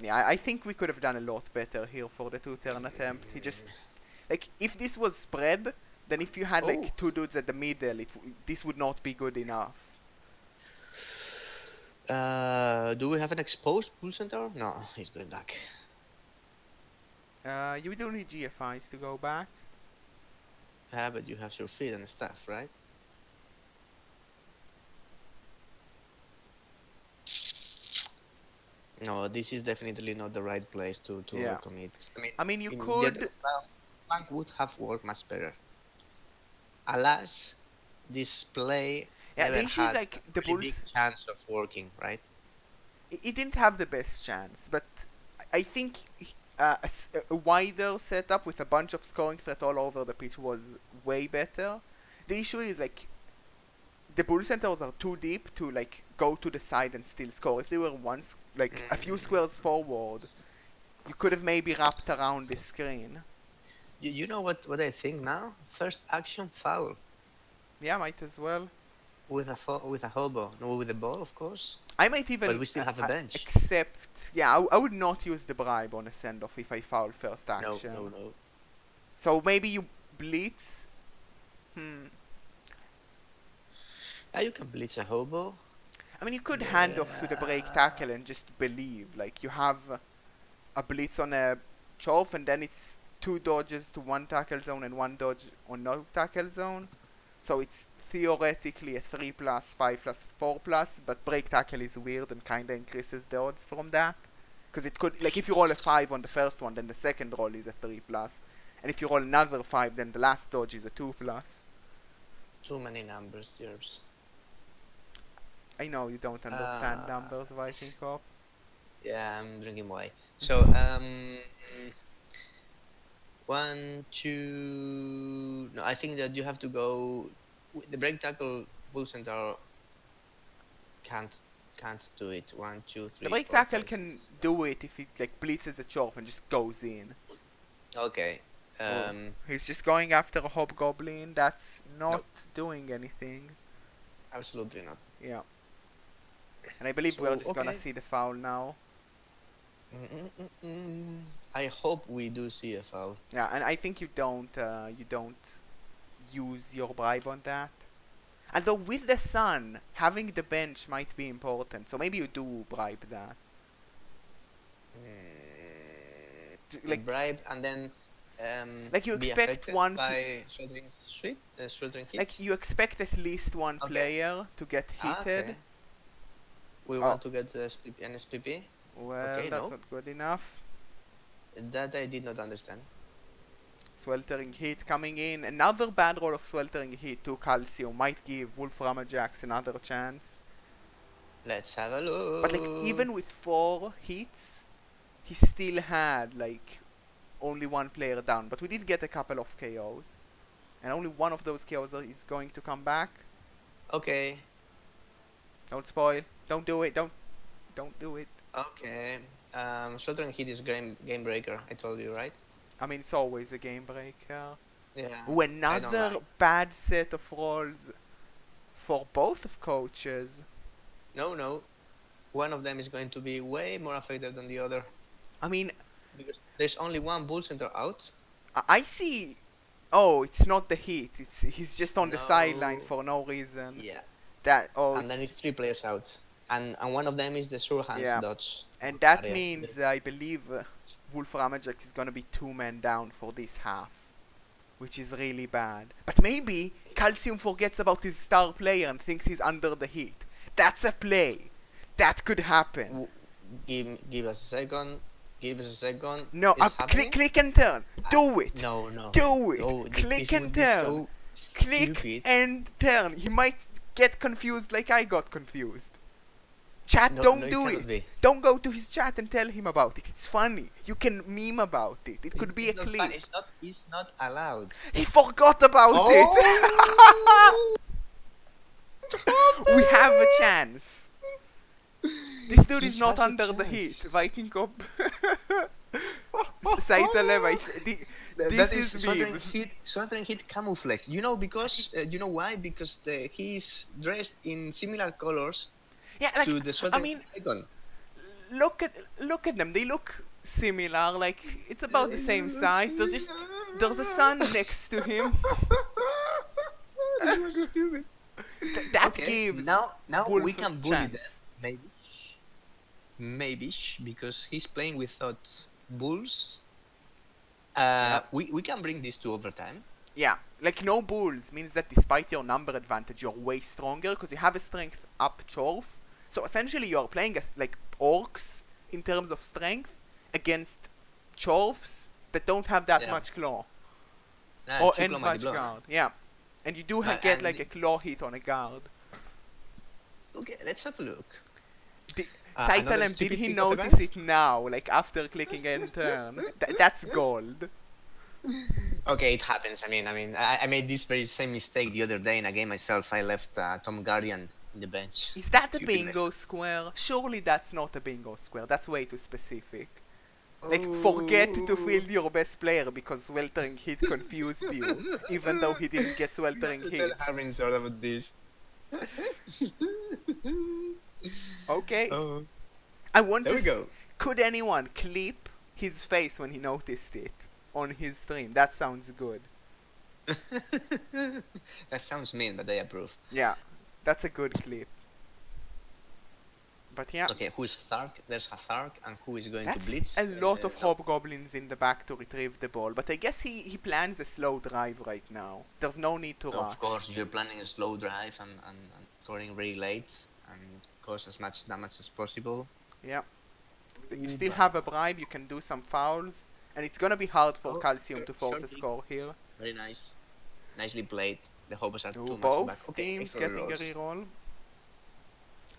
Yeah, I think we could have done a lot better here for the 2-turn attempt. He just... Like, if this was spread, then if you had like 2 dudes at the middle, this would not be good enough. Do we have an exposed Bull Centaur? No, he's going back. You do need GFIs to go back. Yeah, but you have your feet and stuff, right? No, this is definitely not the right place to Yeah. commit. I mean, you in could... the other flank would have worked much better. Alas, this play Yeah, never the issue is had like the a really Bulls... big chance of working, right? It didn't have the best chance, but I think a wider setup with a bunch of scoring threat all over the pitch was way better. The issue is like the Bull Centaurs are too deep to like go to the side and still score. If they were once like a few squares forward, you could have maybe wrapped around the screen. You know what I think now? First action foul Yeah, might as well. with a hobo, no, with the ball, of course. I might even But we still have a bench. accept. Yeah, I would not use the bribe on a send off if I foul first action. No. So maybe you blitz. Yeah, you can blitz a hobo. I mean, you could hand off to the break tackle and just believe. Like, you have a blitz on a Chov, and then it's 2 dodges to 1 tackle zone and 1 dodge on no tackle zone. So it's theoretically a 3+, 5+, 4+, but break tackle is weird and kinda increases the odds from that. Because it could, like if you roll a 5 on the first one, then the second roll is a 3+. And if you roll another 5, then the last dodge is a 2+. Too many numbers, Jerbs. I know you don't understand numbers, Viking Cop. Yeah, I'm drinking wine. So, 1, 2. No, I think that you have to go. The break tackle bull centaur can't do it. 1, 2, 3. The break 4, tackle 5, can 6. do it if it like blitzes a chorf and just goes in. Okay. He's just going after a hobgoblin that's not Nope. doing anything. Absolutely not. Yeah. And I believe So, we're just gonna okay. see the foul now. I hope we do see a foul. Yeah, and I think you don't use your bribe on that. Although with the sun, having the bench might be important, so maybe you do bribe that. Like Bribe and then like you be expect affected one by sweltering hit. like you expect at least one Okay. player to get heated. Okay. We Oh. want to get an SPP. Well, Okay, that's no. not good enough. That I did not understand. Sweltering Heat coming in. Another bad roll of Sweltering Heat to Calcium might give Wolf Ramajax another chance. Let's have a look. But like even with 4 hits, he still had like only one player down. But we did get a couple of KOs. And only one of those KOs is going to come back. Okay. Don't spoil. Don't do it. Don't do it. Okay. Sweltering hit is game breaker. I told you, right? I mean, it's always a game breaker. Yeah. Ooh, I don't another like. bad set of rolls for both of coaches. No. One of them is going to be way more affected than the other I mean, because there's only one bull center out. I see. Oh, it's not the heat. He's just on the No. sideline for no reason. Yeah. That And then it's 3 players out. And one of them is the sure hands Yeah. dodge. and that area. means I believe Wolf Ramajax is gonna be 2 men down for this half, which is really bad. But maybe Calcium forgets about his star player and thinks he's under the heat. That's a play. That could happen. Give us a second. Give us a second. No, It's happening? click and turn. Do it. No. Do it. No, Click this and would be turn. so Click stupid. and turn. He might get confused like I got confused. Chat, No, don't no, it do cannot it. be. Don't go to his chat and tell him about it. It's funny. You can meme about it. It could be a It's not clip. fun. It's not allowed. He forgot about it. We have a chance. This dude He is not has a under the chance. heat. Viking Cop. Saitalev, this is memes. Sweltering hit camouflage. You know because you know why? Because he's dressed in similar colors Yeah, like to the I sweltering mean, icon. look at them. They look similar. Like it's about the same size. There's a sun next to him. That was so stupid. That Okay, gives now Wolf we a can bully them. chance. Maybe because he's playing without bulls. Yeah. We can bring this to overtime. Yeah, like no bulls means that despite your number advantage, you're way stronger because you have a strength up chorf. So essentially, you're playing like orcs in terms of strength against chorfs that don't have that Yeah. much claw Nah, or two and claw much blow. guard. Yeah, and you do get And like a claw hit on a guard. Okay, let's have a look. Saitalem, Another did stupid he pick of notice event? it now? Like after clicking end turn? That's gold. Okay, it happens. I made this very same mistake the other day in a game myself. I left Tom Guardian in the bench. Is that a Stupid bingo square? Surely that's not a bingo square. That's way too specific. Like, forget to field your best player because Sweltering Hit confused you, even though he didn't get Sweltering Hit. Having sort about this. Okay. Oh. I want There to we go. Could anyone clip his face when he noticed it on his stream? That sounds good. That sounds mean, but I approve. Yeah, that's a good clip. But yeah, Okay, who is Thark? There's a Thark, and who is going to that's blitz? a lot of No. hobgoblins in the back to retrieve the ball. But I guess he plans a slow drive right now. There's no need to rush. Of course, you're planning a slow drive and scoring very late and cause as much damage as possible. Yeah. You still have a bribe, you can do some fouls, and it's gonna be hard for Calcium to force a score here. Very nice. Nicely played. The hobos are too much Both back. Okay, teams extra getting rolls. a reroll.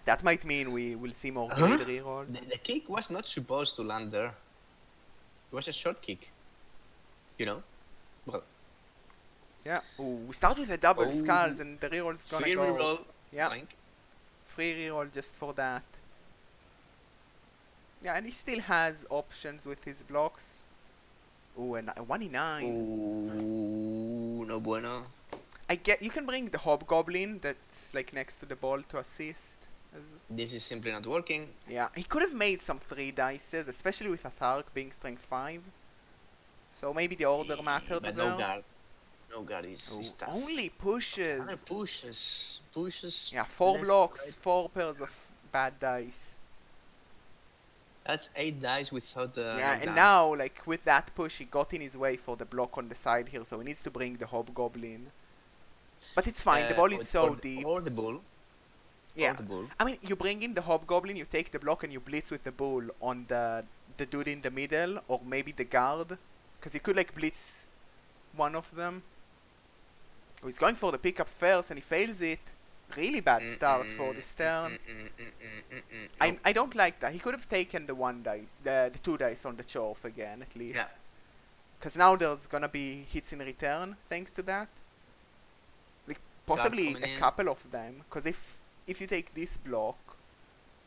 That might mean we will see more grid rerolls. The kick was not supposed to land there. It was a short kick. You know? Well. Yeah. Ooh, we start with a double skulls and the reroll's gonna free go. Reroll. Yeah. Boink. Free reroll just for that. Yeah, and he still has options with his blocks. Ooh, and a 1 in 9. Ooh, no bueno. I get you can bring the hobgoblin that's like next to the ball to assist. This is simply not working. Yeah, he could have made some 3 dices, especially with a Thark being strength 5. So maybe the order mattered But there. no guard. No guard is tough. Only pushes. Another pushes. Pushes. Yeah, 4 left, blocks, right. 4 pairs of bad dice. That's 8 dice without the. Yeah, and now, like, with that push, he got in his way for the block on the side here, so he needs to bring the hobgoblin. But it's fine, the ball is so deep. Or the bull. Yeah, Or the bull. I mean, you bring in the hobgoblin, you take the block, and you blitz with the bull on the dude in the middle, or maybe the guard. Because you could, like, blitz one of them. Oh, he's going for the pickup first, and he fails it. Really bad start for this turn. I don't like that. He could have taken the 1 dice, the 2 dice on the chorf again, at least. Yeah. Because now there's gonna be hits in return, thanks to that. Like, possibly a couple of them. Because if you take this block,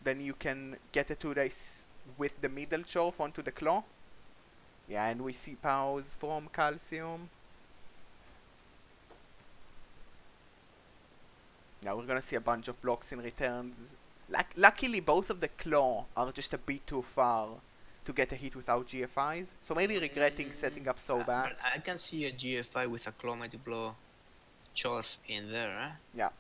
then you can get a 2 dice with the middle chorf onto the claw. Yeah, and we see POMBvs from Calcium. Now we're gonna see a bunch of blocks in returns. Luckily, both of the claw are just a bit too far to get a hit without GFIs. So maybe regretting setting up so bad. But I can see a GFI with a claw mighty blow chorf in there. Yeah,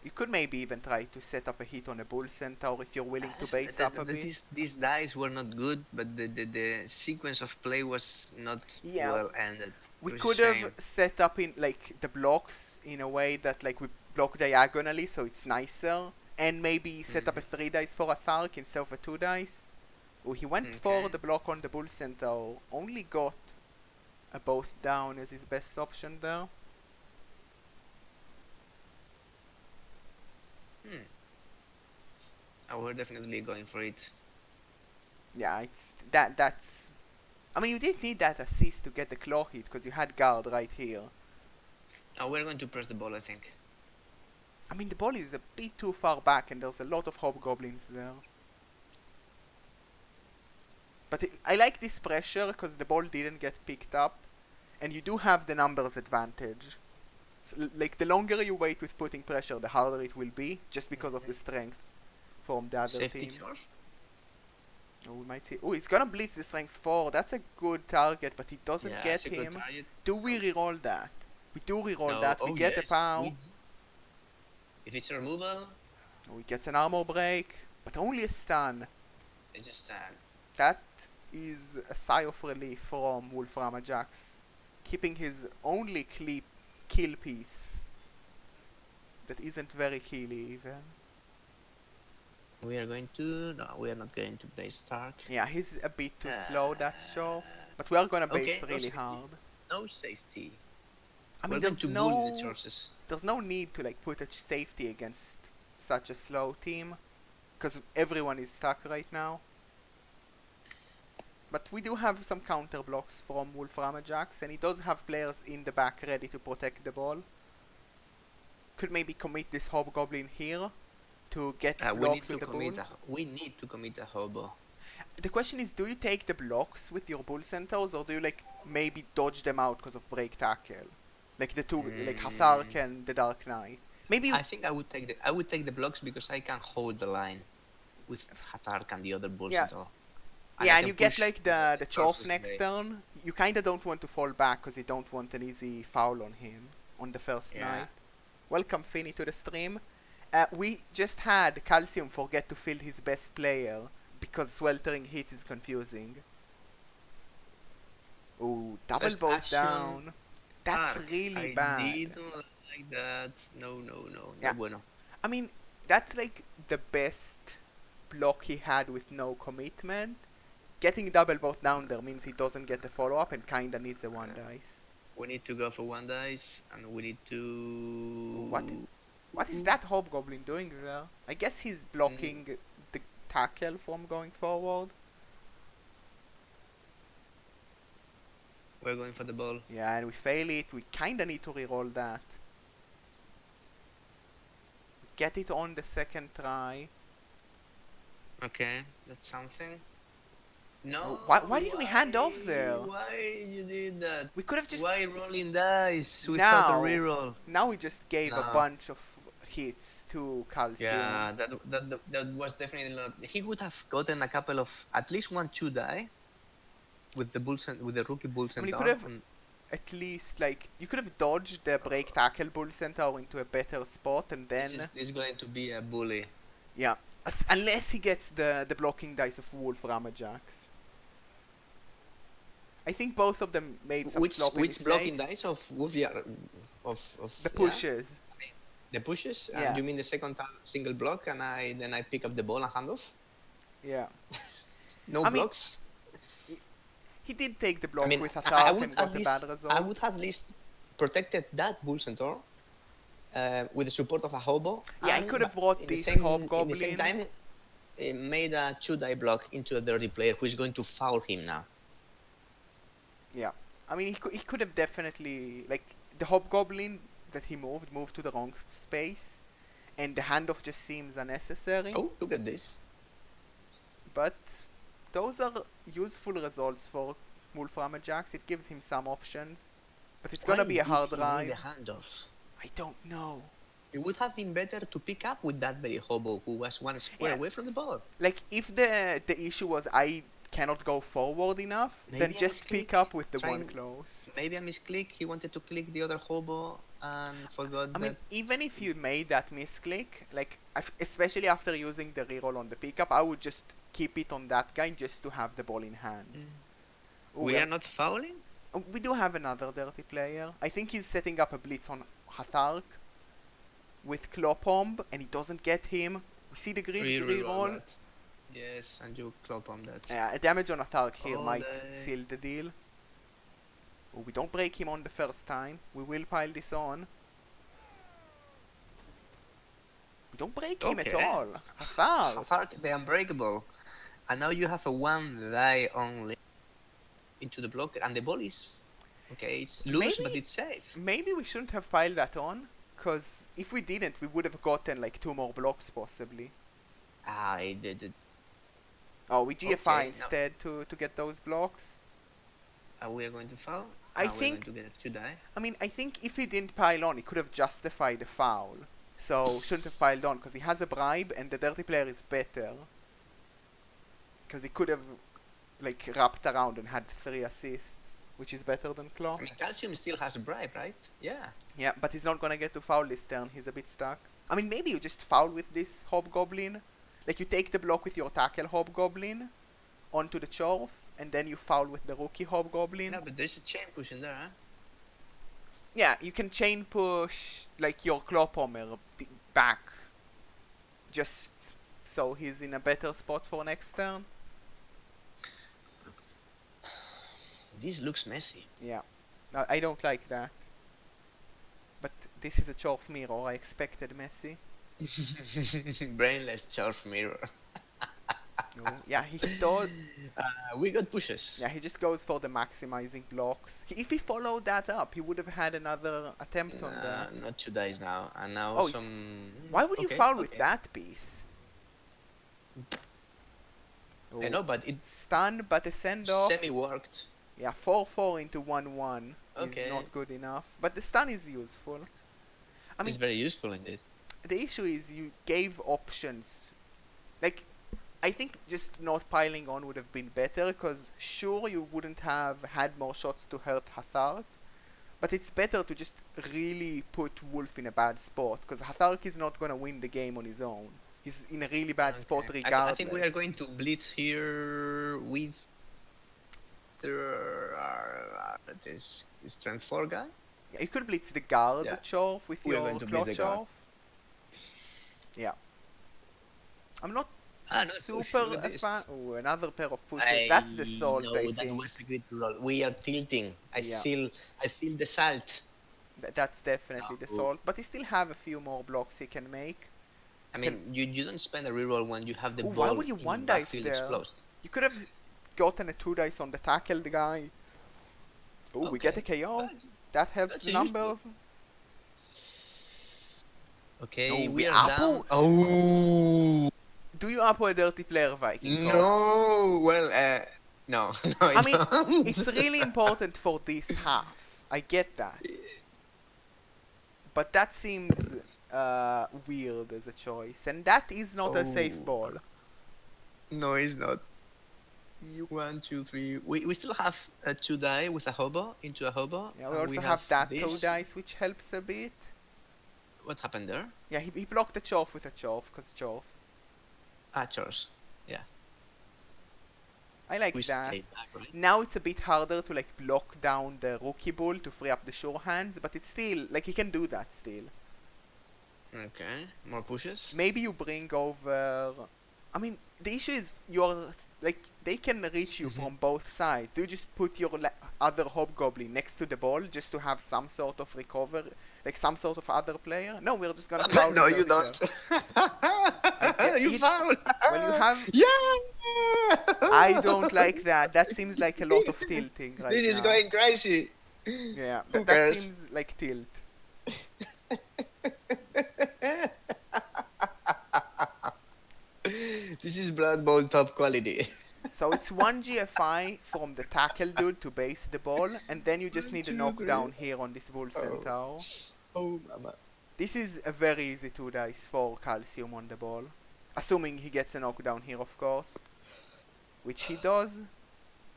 you could maybe even try to set up a hit on a bull centaur if you're willing to base up a bit. These dice were not good, but the sequence of play was not well ended. We could have set up in like the blocks in a way that like we block diagonally, so it's nicer, and maybe set up a 3 dice for a Thark instead of a 2 dice. Oh, he went for the block on the bull centaur. Only got a both down as his best option there. We're definitely going for it. Yeah, it's that's. I mean, you didn't need that assist to get the claw hit because you had guard right here. Now we're going to press the ball, I think. I mean, the ball is a bit too far back, and there's a lot of hobgoblins there. But I like this pressure because the ball didn't get picked up, and you do have the numbers advantage. So, like, the longer you wait with putting pressure, the harder it will be, just because of the strength from the other team. Oh, we might see. Oh, he's gonna blitz the strength 4. That's a good target, but he doesn't get him. Do we reroll that? We do reroll that. We get a POW. If it's a removal, he gets an armor break, but only a stun. It's just stun. That is a sigh of relief from Wolfram Ajax, keeping his only kill piece. That isn't very killy even. We are going to... No, we are not going to base Stark. Yeah, he's a bit too slow, that's sure. But we are gonna base really hard. No safety. I mean, there's no need to like put a safety against such a slow team, because everyone is stuck right now. But we do have some counter blocks from Wolfram Ajax, and he does have players in the back ready to protect the ball. Could maybe commit this hobgoblin here to get blocks with the bull. We need to commit a hobo. The question is, do you take the blocks with your bull centaurs, or do you like maybe dodge them out because of break tackle, like the two, like Hathark and the Dark Knight? Maybe I think I would take the blocks because I can hold the line with Hathark and the other bull centaur. Yeah, and you get like the Chorf next turn. You kinda don't want to fall back because you don't want an easy foul on him on the first night. Welcome Finny to the stream. We just had Calcium forget to field his best player because Sweltering Heat is confusing. Ooh, double First boat action, down. That's Arc. really I bad. didn't like that. No, no, no. Yeah. No bueno. I mean, that's like the best block he had with no commitment. Getting double boat down there means he doesn't get the follow-up and kinda needs a one dice. We need to go for one dice, and we need to... What is that Hobgoblin doing there? I guess he's blocking the tackle from going forward. We're going for the ball. Yeah, and we fail it. We kinda need to reroll that. Get it on the second try. Okay, that's something. No. Oh, why did we hand off there? Why you did that? We could have just... Why rolling dice without a Now. reroll? Now we just gave a No. bunch of hits to Calcium. Yeah, that was definitely not. He would have gotten a couple of at least 1-2 die with the with the rookie bull I mean, centaur. you could have at least like you could have dodged the break tackle bull centaur into a better spot, and then This is going to be a bully. yeah, unless he gets the blocking dice of Wolf Rammerjacks. I think both of them made some sloppy which mistakes. blocking dice of Wolf? Of The pushes. Yeah? The pushes? Yeah. You mean the second single block, and then I pick up the ball and hand off? Yeah. No I mean, blocks. He did take the block with a I thought would and got at a least- bad result. I would have at least protected that bull centaur with the support of a hobo. Yeah, I and could have brought in the this same- Hobgoblin. In the same time, made a 2-die block into a dirty player who is going to foul him now. Yeah, I mean he could have definitely like the Hobgoblin that he moved to the wrong space, and the handoff just seems unnecessary. Oh, look at this. But those are useful results for Wolf Rammerjacks. It gives him some options, but it's gonna be a hard The drive. handoff. I don't know. It would have been better to pick up with that very hobo who was one square Yeah. away from the ball. Like if the issue was I cannot go forward enough, then Maybe I just was pick up with the trying- one close. Maybe a misclick. He wanted to click the other hobo and forgot I mean, even if you made that misclick, like especially after using the reroll on the pickup, I would just keep it on that guy just to have the ball in hand. we are not fouling? We do have another dirty player. I think he's setting up a blitz on Hathark with Clopomb, and he doesn't get him. We see the grid reroll. that. Yes, and you clop on that. A damage on Hathark here Oh, might they- seal the deal. Oh, we don't break him on the first time. We will pile this on. We don't break him at Okay. all. Hathark. Hathark, the unbreakable. And now you have a 1-die only into the blocker, and the ball is okay. It's loose, but Maybe- it's safe. Maybe we shouldn't have piled that on, because if we didn't, we would have gotten like 2 more blocks possibly. I did it. Oh, we GFI Okay, no. instead to get those blocks. We are going to foul. I We're think- going to get a 2-die. I mean, I think if he didn't pile on, he could have justified the foul. So, shouldn't have piled on, because he has a bribe, and the dirty player is better. Because he could have, like, wrapped around and had 3 assists, which is better than Claw. I mean, Calcium still has a bribe, right? Yeah. Yeah, but he's not gonna get to foul this turn, he's a bit stuck. I mean, maybe you just foul with this Hobgoblin. Like, you take the block with your tackle Hobgoblin onto the Chorf, and then you foul with the rookie Hobgoblin. No, but there's a chain push in there, huh? Yeah, you can chain push like your Clopomber back, just so he's in a better spot for next turn. This looks messy. Yeah, no, I don't like that. But this is a Chorf mirror. I expected Messi. Brainless Charf mirror. No. Yeah, he thought. We got pushes. Yeah, he just goes for the maximizing blocks. If he followed that up, he would have had another attempt on that. Not 2 dice now, and now Oh, some. Why would you Okay, foul with okay. that piece? I know, but it Stun, but a send off. semi-worked. Yeah, 4-4 into 1-1 Okay. is not good enough. But the stun is useful. I mean, It's very useful indeed. the issue is you gave options. Like, I think just not piling on would have been better, because sure you wouldn't have had more shots to hurt Hathark, But it's better to just really put Wolf in a bad spot, because Hathark is not gonna win the game on his own. He's in a really bad spot Okay. regardless. I think we are going to blitz here with this strength 4 guy. Yeah, you could blitz the guard Yeah. Chorf with We are your going to claw blitz the guard. Chorf. Yeah. I'm not No, push, super look at a this. fan. Oh, another pair of pushes. That's the salt, No, I that think. was a great roll. We are tilting. Yeah. I feel the salt. That's definitely the No. salt. But he still have a few more blocks he can make. I mean, you don't spend a reroll when you have the Ooh, ball why would you in one dice backfield there? explode. You could have gotten a 2 dice on the tackled guy. Oh, we get a KO. That helps that's the a numbers. Okay, Oh, we we are apple? down. Oh Do you up a dirty player, Viking? no! Well, no, no. I mean, don't. it's really important for this half. I get that. But that seems weird as a choice. And that is not a safe Oh. ball. No, it's not. 1, 2, 3. We still have a 2 die with a hobo into a hobo. Yeah, we and also have that this. 2 dice, which helps a bit. What happened there? Yeah, he blocked the Chorf with a Chorf, because Chorfs. Ah, chores. Yeah. I like We that. stayed back, right? Now it's a bit harder to like block down the rookie bull to free up the sure hands, but it's still like he can do that still. Okay, more pushes. Maybe you bring over. I mean, the issue is you're like they can reach you from both sides. Do you just put your other hobgoblin next to the ball just to have some sort of recover, like some sort of other player? No, we're just gonna foul. No, the you dirty don't. player. You foul. Well, you have. Yeah. I don't like that. That seems like a lot of tilting right This is now. going crazy. Yeah, Who that cares? seems like tilt. This is Blood Bowl top quality. So it's 1 GFI from the tackle dude to base the ball, and then you just One, need a two, knockdown here on this bull Oh. centaur. Oh, mama. This is a very easy 2 dice for Calcium on the ball. Assuming he gets a knockdown here, of course. Which he does.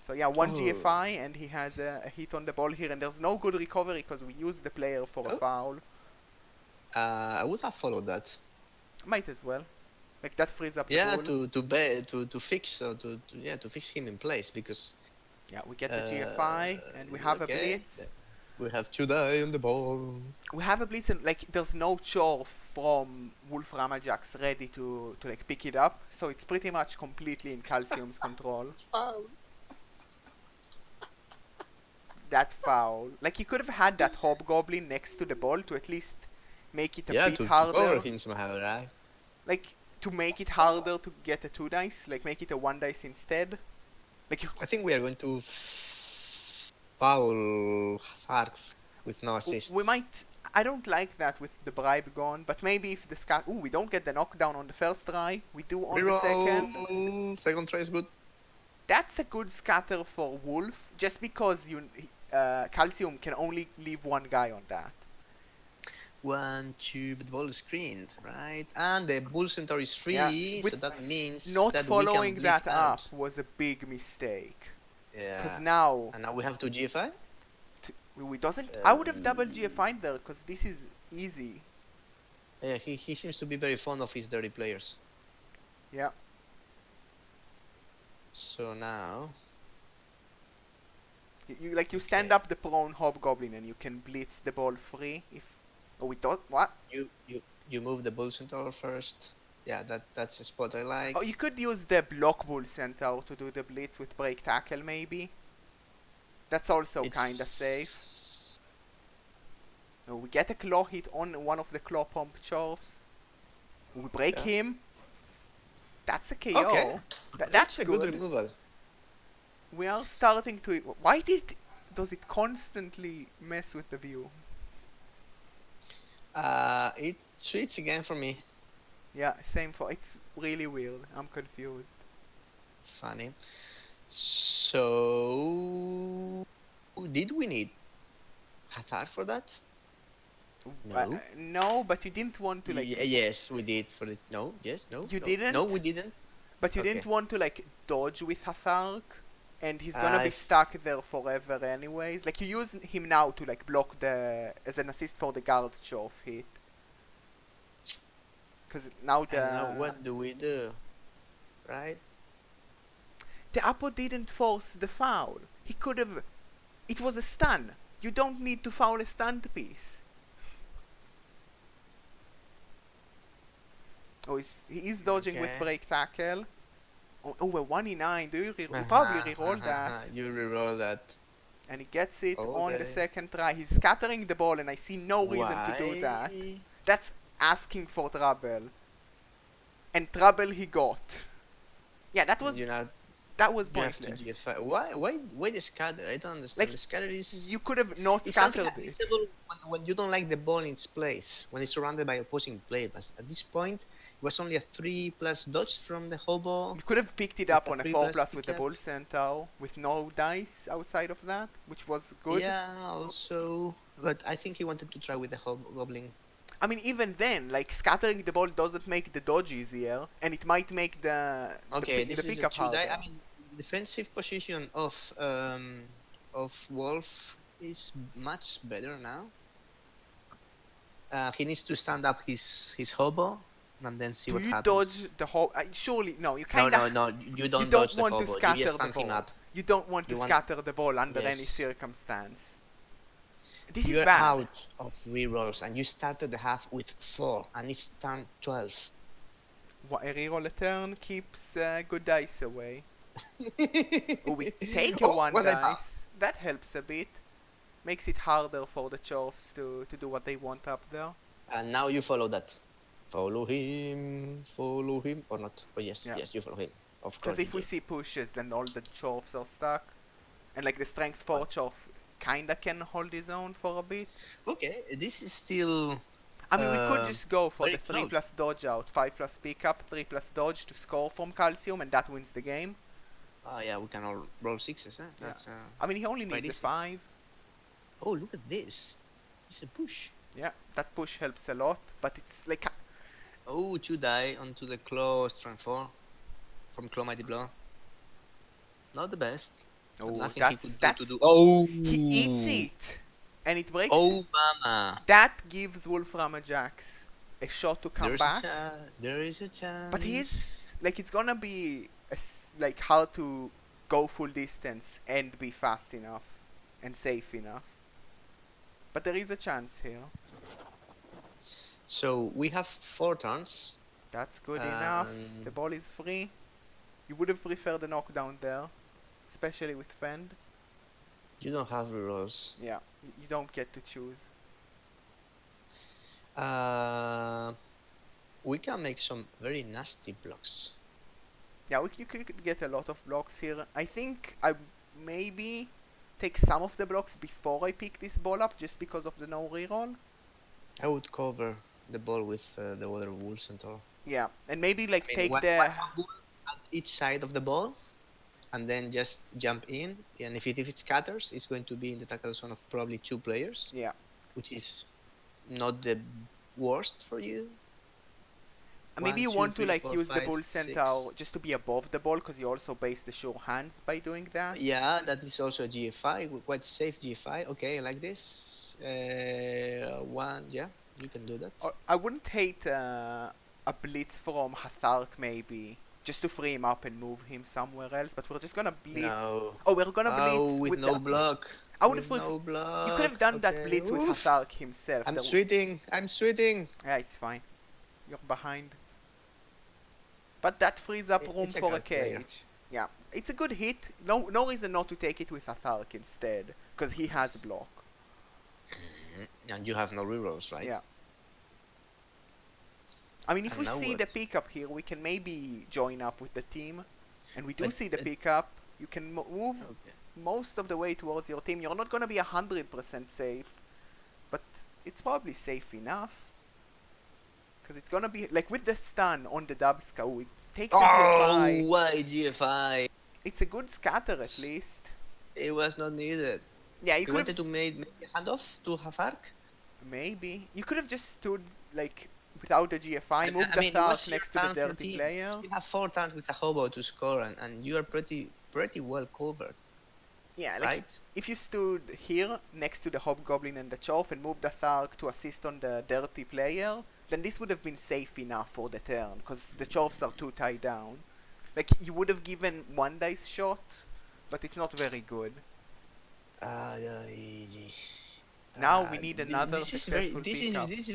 So yeah, 1 Oh. GFI, and he has a hit on the ball here, and there's no good recovery because we used the player for a Oh. foul. I would have followed that. Might as well. Like that frees up Yeah, the bull. to fix to fix him in place because Yeah, we get the GFI, and we have a blitz. We have 2 die on the ball. We have a blitz, and like there's no chore from Wolf Ramajax ready to like pick it up, so it's pretty much completely in Calcium's control. That foul, like he could have had that hobgoblin next to the ball to at least make it a bit to harder, cover him somehow, right? like to make it harder to get a 2 dice, like make it a 1 dice instead. Like you, I think we are going to foul Hark with no assist. we might. I don't like that with the bribe gone, but maybe if the scat. Ooh, we don't get the knockdown on the first try. We do on the second. Second try is good. That's a good scatter for Wolf, just because Calcium can only leave 1 guy on that. 1, 2, but the ball is screened, right? And the bull centaur is free, Yeah, so that means Not that following we can that blitz out. up was a big mistake. Yeah. Because now And now we have 2 GFI? we doesn't. I would have double GFI'd there, because this is easy. Yeah, he seems to be very fond of his dirty players. Yeah. So now You stand Okay. up the prone hobgoblin and you can blitz the ball free if. Oh, we thought what? you move the bull centaur first. Yeah, that's the spot I like. Oh, you could use the block bull centaur to do the blitz with break tackle maybe. That's also kinda safe. Oh, we get a claw hit on one of the claw pump chorfs. We break Yeah. him. That's a KO. Okay. That's a good. good removal. We are starting to. Why does it constantly mess with the view? It switched again for me. Yeah, same for. It's really weird. I'm confused. Funny. So did we need Hathar for that? No. No, but you didn't want to like. Yes, we did for it. No, yes, no. You no. didn't? No, we didn't. But you Okay. didn't want to like dodge with Hathark and he's gonna be stuck there forever anyways. Like, you use him now to like block the as an assist for the guard chove hit. Cause now I don't know, what do we do? Right? the Apo didn't force the foul. He could have. It was a stun. You don't need to foul a stunned piece. Oh, he is dodging with Okay. break tackle. Oh, a 1-9. Do you probably reroll that? You reroll that. And he gets it on the Okay. second try. He's scattering the ball, and I see no reason to do that. Why? That's asking for trouble. And trouble he got. Yeah, that was You know, that was you have to pointless. GFI. Why the scatter? I don't understand. Like, the scatter is You could have not it's something scattered it. acceptable when you don't like the ball in its place, when it's surrounded by opposing players. But at this point, it was only a 3+ dodge from the hobo. You could have picked it With up a on a 3+ 4+ with the pickup. bull centaur with no dice outside of that, which was good. Yeah, also, but I think he wanted to try with the goblin. I mean, even then, like, scattering the ball doesn't make the dodge easier, and it might make the Okay, the this is a pickup 2-die. harder. I mean, defensive position of Wolf is much better now. He needs to stand up his hobo and then see Do what you happens. dodge the whole? Surely no. You No, kind no, of. no. You don't You dodge don't the want to hobo. You scatter just the stand him ball. up. You don't want to You want- scatter the ball under any Yes. circumstance. This You're is bad. out of rerolls, and you started the half with 4, and it's turn 12. A reroll a turn keeps good dice away. Oh, we take a Oh, 1 what I found. dice. That helps a bit. Makes it harder for the Chorfs to do what they want up there. And now you follow that. Follow him, or not? Oh yes, Yeah. yes, you follow him. Of course. Because if you we do. see pushes, then all the Chorfs are stuck. And like the strength 4 Chorf kinda can hold his own for a bit. Okay, this is still. I mean, we could just go for very the 3+ close. dodge out, 5+ pickup, 3+ dodge to score from Calcium, and that wins the game. Oh yeah, we can all roll 6s. Huh? Yeah. That's. I mean, he only Quite needs a easy. 5. Oh, look at this. It's a push. Yeah, that push helps a lot, but it's like Oh, 2-die onto the claw strength 4 from claw mighty blow. Not the best. But oh, nothing he could that's do to do. Oh, he eats it, and it breaks. Oh, mama. That gives Wolfram Ajax a shot to come back. There is a chance. But he's like, it's gonna be like hard to go full distance and be fast enough and safe enough. But there is a chance here. So we have 4 turns. That's good enough. Um, The ball is free. You would have preferred a knockdown there, especially with Fend. You don't have rerolls. Yeah, you don't get to choose. We can make some very nasty blocks. Yeah, you could get a lot of blocks here. I think I maybe take some of the blocks before I pick this ball up, just because of the no reroll. I would cover the ball with the other wool centaur. Yeah, and maybe like take one the wool at each side of the ball, and then just jump in. And if it scatters, it's going to be in the tackle zone of probably 2 players. Yeah. Which is not the worst for you. Maybe you 1, 2, want to 3, like 4, use the 5, bull 6. centaur just to be above the ball, because you also base the sure hands by doing that. Yeah, that is also a GFI, quite safe GFI. Okay, I like this. 1, yeah, you can do that. Or I wouldn't hate a blitz from Hathark maybe, just to free him up and move him somewhere else. But we're just gonna blitz. No. Oh, we're gonna blitz with no the block. I would With have no block. You could have done that Okay. blitz with Oof. Hathark himself. I'm There sweating. I'm sweating. Yeah, it's fine. You're behind. But that frees up room It's a for a good player. cage. Yeah, it's a good hit. No reason not to take it with Hathark instead, because he has block. And you have no rerolls, right? Yeah. I mean, if And we now see what? the pickup here, we can maybe join up with the team. And we do But- see the but- pickup. You can move Okay. most of the way towards your team. You're not going to be 100% safe, but it's probably safe enough. Because it's going to be, like with the stun on the Dubska, it takes a GFI. Oh, why GFI? It's a good scatter at least. It was not needed. Yeah, you You could have wanted to make a handoff to Hafark? maybe. You could have just stood, like, without the GFI, moved the it was Thark your next to the turn, dirty 14. player. You have 4 turns with a hobo to score, and you are pretty pretty well covered, Yeah, like right? if you stood here next to the Hobgoblin and the Chorf and moved the Thark to assist on the dirty player, then this would have been safe enough for the turn, because the Chorfs are too tied down. Like, you would have given one dice shot, but it's not very good. Now we need another This is very successful pickup. this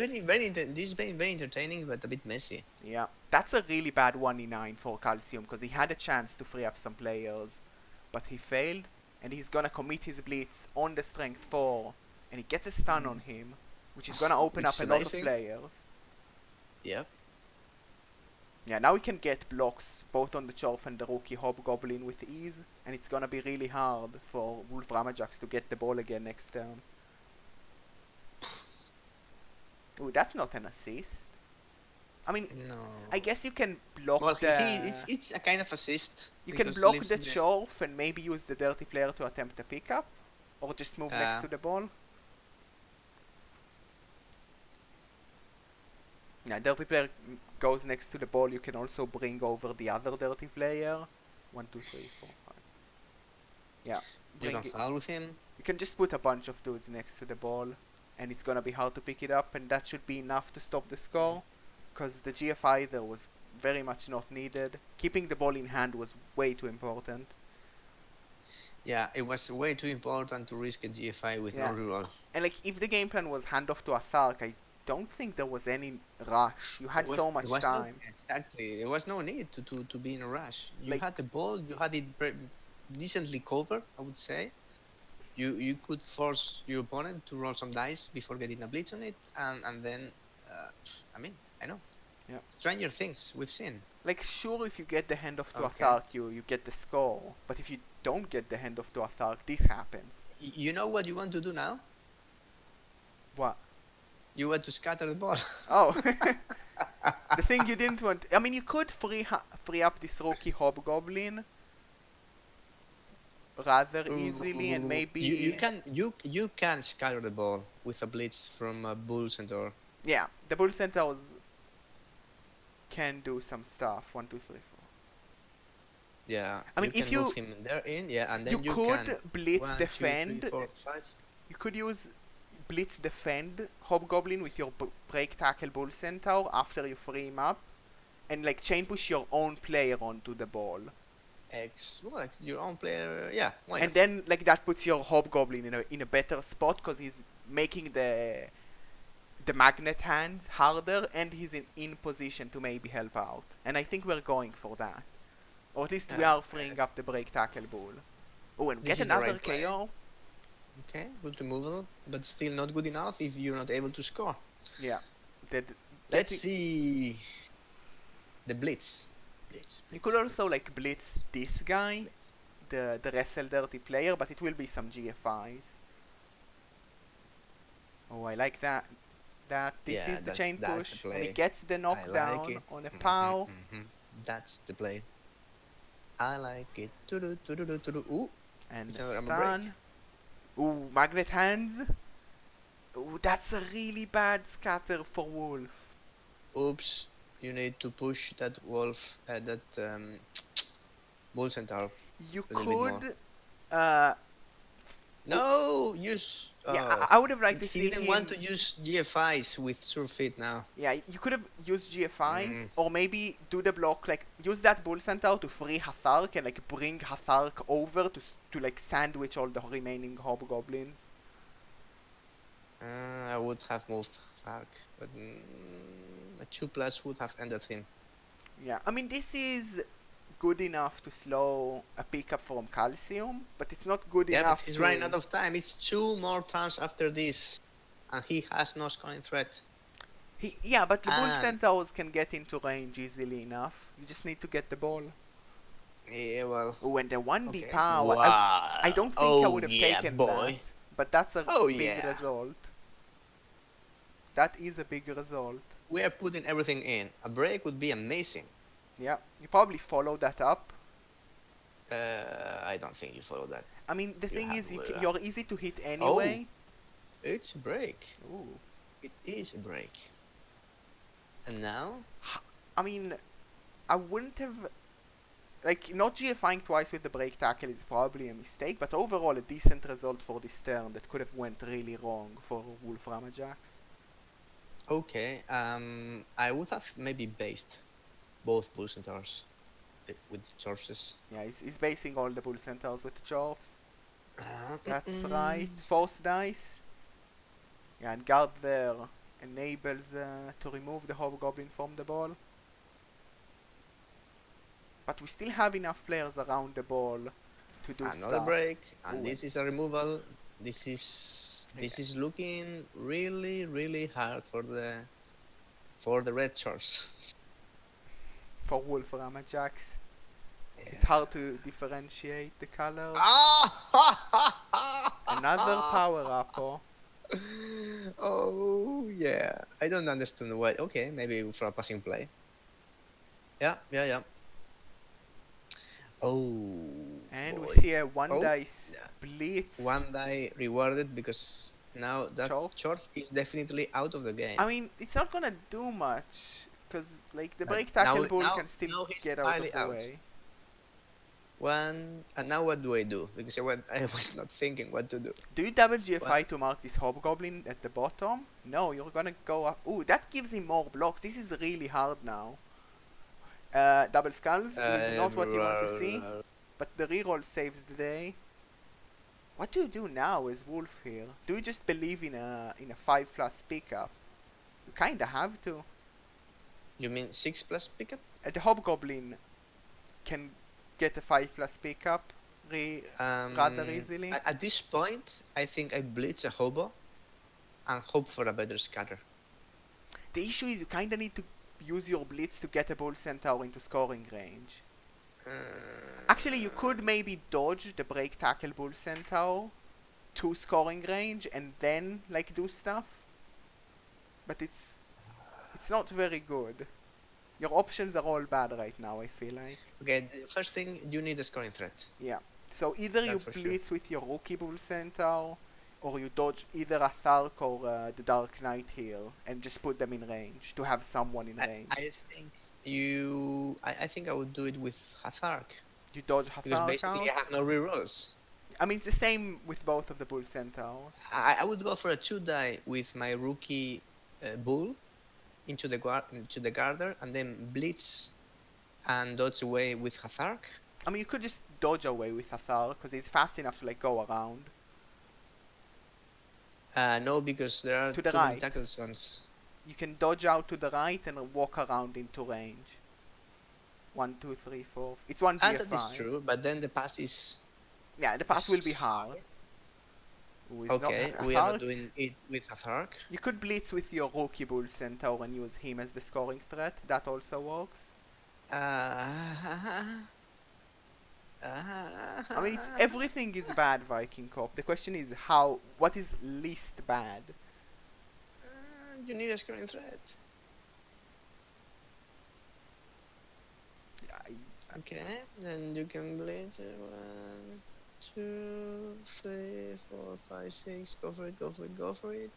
is very entertaining, but a bit messy. Yeah, that's a really bad 1-9 for Calcium, because he had a chance to free up some players, but he failed, and he's gonna commit his blitz on the strength 4, and he gets a stun on him, which is gonna open Which up is a lot of amazing. players. Yep. Yeah, now we can get blocks both on the Chorf and the rookie Hobgoblin with ease, and it's gonna be really hard for Wolf Ramajax to get the ball again next turn. Ooh, that's not an assist. I mean, No. I guess you can block Well, the... it's a kind of assist. You can because block leaves the Chorf and maybe use the dirty player to attempt a pickup, or just move next to the ball. Yeah, dirty player goes next to the ball. You can also bring over the other dirty player. 1, 2, 3, 4, 5. Yeah, You bring can it. foul with him. You can just put a bunch of dudes next to the ball, and it's gonna be hard to pick it up, and that should be enough to stop the score, because the GFI there was very much not needed. Keeping the ball in hand was way too important. Yeah, it was way too important to risk a GFI with Yeah. no reroll. And like, if the game plan was hand off to a Thark, I don't think there was any rush. You had so much time. Exactly. There was no need to be in a rush. You Like- had the ball. You had it decently covered, I would say. You could force your opponent to roll some dice before getting a blitz on it, and then, I mean, I know. Yeah. Stranger things we've seen. Like, sure, if you get the hand off to a Okay. Thark, you get the score. But if you don't get the hand off to a Thark, this happens. You know what you want to do now? What? You want to scatter the ball. Oh. The thing you didn't want... I mean, you could free up this rookie Hobgoblin rather easily, and maybe... You can scatter the ball with a blitz from a Bull Centaur. Yeah, the Bull Centaurs can do some stuff. 1, 2, 3, 4. Yeah. I mean, you if can you- move him there in, yeah, and then You you could can blitz 1, 2, 3, defend. 4, 5. You could use blitz defend Hobgoblin with your break tackle Bull Centaur after you free him up, and like chain push your own player onto the ball, Well, like your own player, yeah. Why and not? then like that puts your Hobgoblin in a better spot, because he's making the magnet hands harder, and he's in position to maybe help out. And I think we're going for that, or at least we Yeah. are freeing up the break tackle Bull. Oh, and This get is the another right play. KO. Okay, good removal, but still not good enough if you're not able to score. Yeah. Let's see the blitz. You could also like blitz this guy, the wrestle dirty player, but it will be some GFIs. Oh, I like that. This Yeah, is the that's- chain that's push, the and he play. gets the knockdown it. on a pow, That's the play. I like it. Tudu. Ooh, and It's a another armor stun. Ooh, magnet hands. Ooh, that's a really bad scatter for Wolf. oops. You need to push that wolf, Bull Centaur. You A little bit could, No, use. yeah, I would have liked to he see didn't him. want to use GFIs with Surfeit now. Yeah, you could have used GFIs, Mm. or maybe do the block, like, use that Bull Centaur to free Hathark and, like, bring Hathark over to like, sandwich all the remaining Hobgoblins. I would have moved Thark, but a 2+ would have ended him. Yeah, I mean, this is good enough to slow a pickup from Calcium, but it's not good Yeah, enough but he's to... running out of time. It's 2 more turns after this, and he has no scoring threat. Yeah, but the Bull And- Centaurs can get into range easily enough. You just need to get the ball. Yeah, well. Oh, and the 1D Okay. power. I don't think I would have taken that, but that's a Oh, big yeah. result. That is a big result. We are putting everything in. A break would be amazing. Yeah, you probably follow that up. I don't think you follow that. I mean, the You thing have is, to do that. you're easy to hit anyway. It's a break. Ooh. It is a break. And now? I mean, I wouldn't have... like, not GFIing twice with the break tackle is probably a mistake, but overall a decent result for this turn that could have went really wrong for Wolfram Ajax. Okay, I would have maybe based both bull centaurs with sources. Yeah, he's basing all the bull centaurs with Chorfs. That's right. Force dice. Yeah, and guard there enables to remove the hobgoblin from the ball. But we still have enough players around the ball to do Another stuff. break, and Ooh, this is a removal. This is looking really hard for the red shorts. for Wolfram Ajax. Yeah. It's hard to differentiate the colors. Ah! Another power up. Oh yeah, I don't understand why. Okay, maybe for a passing play. Yeah. Oh. And boy. we see a one Oh, dice yeah. blitz. One die rewarded because now that Chorf? Chorf is definitely out of the game. I mean, it's not gonna do much, because like the But break tackle bull now can still he's get out of finally the out. way. And now what do I do? Because I was not thinking what to do. Do you double GFI Well- to mark this hobgoblin at the bottom? No, you're gonna go up. Ooh, that gives him more blocks. This is really hard now. Double skulls is not what you want to see, but the reroll saves the day. What do you do now as Wolf here? Do you just believe in a 5+ pickup? You kinda have to. You mean 6+ pickup? The hobgoblin can get a 5+ pickup rather easily. At this point, I think I blitz a hobo and hope for a better scatter. The issue is you kinda need to use your blitz to get a bull centaur into scoring range. Actually, you could maybe dodge the break tackle bull centaur to scoring range and then like do stuff, but it's not very good. Your options are all bad right now, I feel like. Okay, the first thing, you need a scoring threat. Yeah. So either you That's for sure. blitz with your rookie bull centaur, or you dodge either a Thark or the Dark Knight here and just put them in range to have someone in range. I think I think I would do it with Hathark. You dodge Because Hathark basically out. I have no rerolls. I mean, it's the same with both of the bull centaurs. I would go for a 2-die with my rookie bull into the guarder and then blitz and dodge away with Hathark. I mean, you could just dodge away with Hathark because he's fast enough to like go around. No, because there are To the too many right. tackle zones. You can dodge out to the right and walk around into range. 1, 2, 3, 4. It's one That is GFI. true, but then the pass is Yeah, the pass will be hard. Ooh, it's okay. not We are Hathark. not doing it with Hathark. You could blitz with your rookie bull centaur and use him as the scoring threat. That also works. I mean, it's, everything is bad, Viking Cop. The question is what is least bad? You need a scoring threat. Okay, then you can blitz 1, 2, 3, 4, 5, 6. Go for it.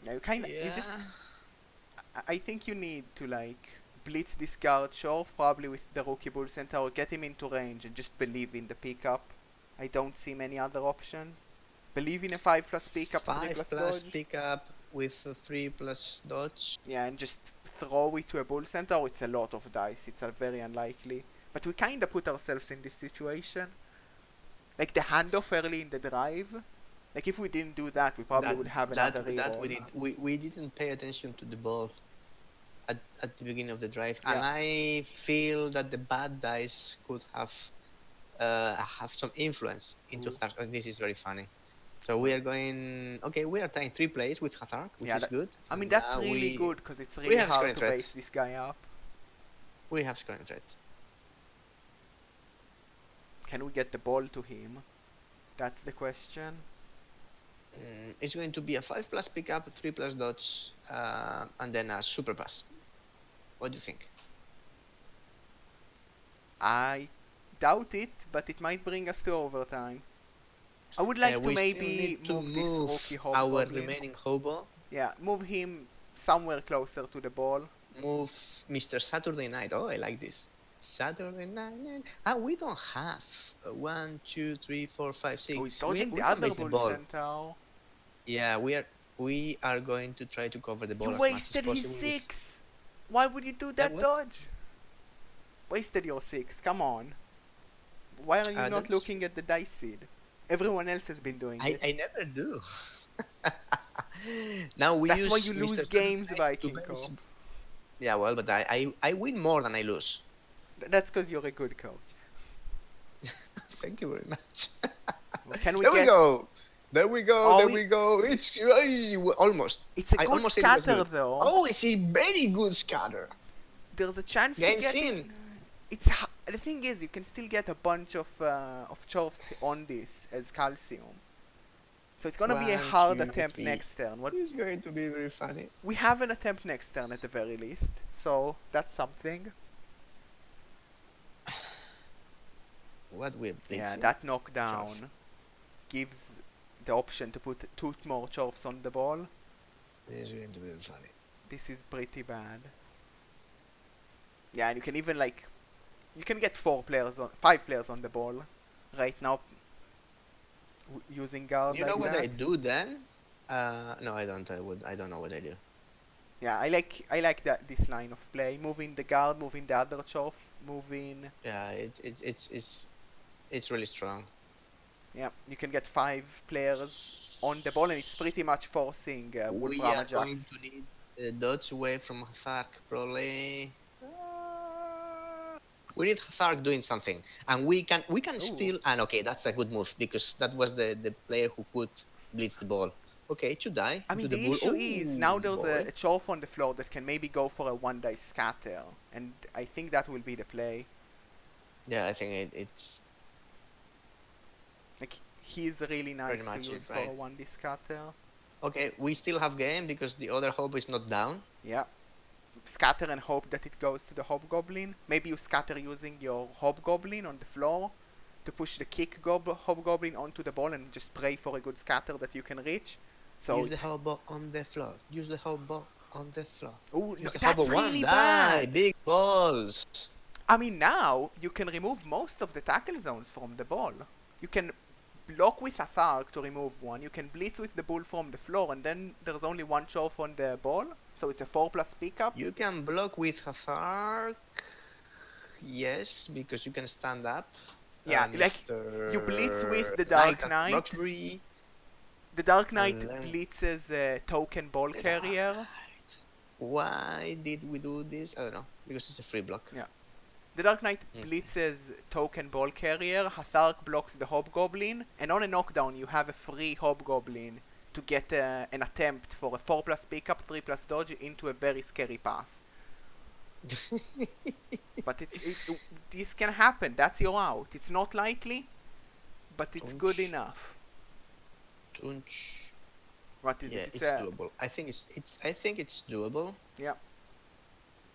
Yeah, you kind of, Yeah. you just, I think you need to like blitz this guard Shorf probably with the rookie bull centaur, get him into range and just believe in the pickup. I don't see many other options. Believe in a 5+ pickup, 3+ 5+ dodge. pickup with a 3+ dodge. Yeah, and just throw it to a bull centaur. It's a lot of dice. It's very unlikely. But we kind of put ourselves in this situation. Like the handoff early in the drive. Like if we didn't do that, we probably would have another reroll. We didn't pay attention to the ball at the beginning of the drive, Yeah. and I feel that the bad dice could have some influence into Ooh. Hathark. This is very funny. So we are going. Okay, we are tying 3 plays with Hathark, which Yeah, is good. I mean, And that's now really we- good because it's really have hard scoring to threat. base this guy up. We have scoring threat. Can we get the ball to him? That's the question. It's going to be a 5+ pickup, 3+ dodge, and then a super pass. What do you think? I doubt it, but it might bring us to overtime. I would like to we still maybe need to move this rookie our hobgoblin. remaining hobo. Yeah, move him somewhere closer to the ball. move Mr. Saturday Night. Oh, I like this. Saturday night. Ah, we don't have 1, 2, 3, 4, 5, Oh, he's 6. dodging We the can other miss the bull ball. centaur. Yeah, we are going to try to cover the ball You as much as wasted his possible. 6. Why would you do that What? dodge? Wasted your 6. Come on. Why are you not That's looking at the dice seed? Everyone else has been doing it. I never do. Now we That's use why you Mr. lose Saturday games, Night to Viking base. Corp. Yeah, well, but I win more than I lose. That's because you're a good coach. Thank you very much. Well, can we There we get... go. There we go. Oh, There we go. It's almost. It's a I good almost said it was scatter good. though. Oh, it's a very good scatter. There's a chance to Game get seen. it. The thing is, you can still get a bunch of chorfs on this as calcium. So it's gonna be a 1, hard 2, attempt 3. next turn. What It's going to be very funny. we have an attempt next turn at the very least, so that's something. What we're Yeah, blitzing. that knockdown gives the option to put 2 more chorfs on the ball. This is going to be very funny. This is pretty bad. Yeah, and you can even you can get 5 players on the ball right now using guard You like know what that. I do then? No, I don't. I don't know what I do. Yeah, I like this line of play, moving the guard, moving the other chorf, moving. Yeah, it's really strong. Yeah, you can get 5 players on the ball, and it's pretty much forcing Wolf We are going Ramajax. to need dodge away from Hathark, probably. We need Hathark doing something, and we can Ooh. steal. And okay, that's a good move because that was the player who could blitz the ball. Okay, it should die. I mean, into the bull. issue is now there's boy. a chorf on the floor that can maybe go for a 1 dice scatter, and I think that will be the play. Yeah, I think it's Like, he's really nice to much use it, for right? a 1 dice scatter. okay. We still have game because the other hope is not down. Yeah. Scatter and hope that it goes to the hobgoblin. Maybe you scatter using your hobgoblin on the floor to push the kick hobgoblin onto the ball and just pray for a good scatter that you can reach. So Use the hobo on the floor. Use the hobo on the floor. ooh, Use no, the that's hobo. One really die. bad. Big balls. I mean, now you can remove most of the tackle zones from the ball. You can block with a Thark to remove one. You can blitz with the bull from the floor, and then there's only 1 chorf on the ball. So it's a 4+ pickup. You can block with Hathark. Yes, because you can stand up. Yeah, like you blitz with the Dark Knight. Roxbury. The Dark Knight And then- blitzes a token ball The carrier. Dark Knight. Why did we do this? I don't know. Because it's a free block. Yeah. The Dark Knight Mm. blitzes token ball carrier. Hathark blocks the hobgoblin, and on a knockdown you have a free hobgoblin to get an attempt for a 4+ pickup, 3+ dodge into a very scary pass. But this can happen. That's your out. It's not likely, but it's good Tunch. enough. Tunch. What is Yeah, it? it's doable. I think it's doable.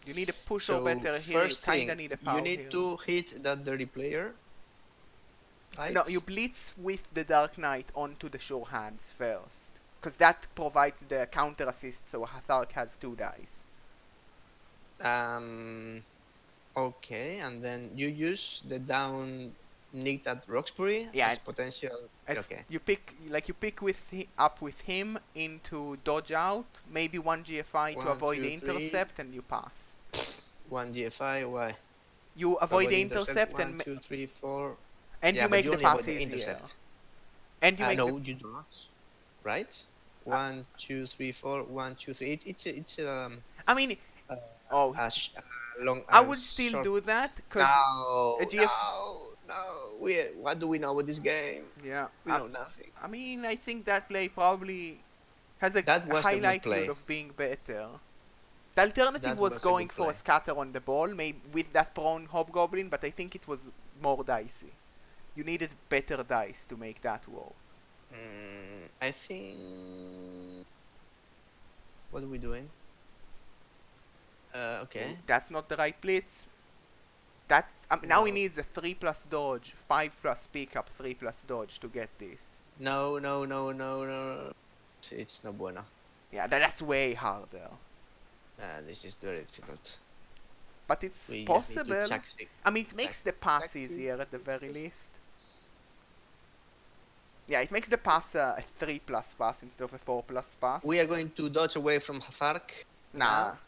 You need a push So or better here. You first kinda thing, need a power you need here. to hit that dirty player. Right? No, you blitz with the Dark Knight onto the sure hands first, because that provides the counter assist. So Hathark has 2 dice. Okay, and then you use the down nicked at Roxbury Yeah, as potential. Okay. You pick up with him into dodge out, maybe 1 GFI to 1, avoid 2, the 3. intercept, and you pass. 1 GFI. Why? You avoid the intercept 1, 2, 3, 4. and Yeah, you but make you the only avoid pass the easier. intercept. And you make No, you do not. Right? 1, 2, 3, 4. 1, 2, 3. It's I mean, oh, long. I would still short. do that because No, a GF no. What do we know about this game? yeah. We know nothing. I mean, I think that play probably has a That was the high good likelihood play. of being better. The alternative That was was a going good for a play. scatter on the ball, maybe with that prone hobgoblin, but I think it was more dicey. You needed better dice to make that work. I think. What are we doing? Okay. That's not the right blitz. Now he needs a 3+ dodge, 5+ pickup, 3+ dodge to get this. No. It's no bueno. Yeah, that's way harder. This is very difficult. But it's We just need to possible. check. I mean, it makes the pass check- easier at the very least. Yeah, it makes the pass a 3+ pass instead of a 4+ pass. We are going to dodge away from Fark. Nah, now.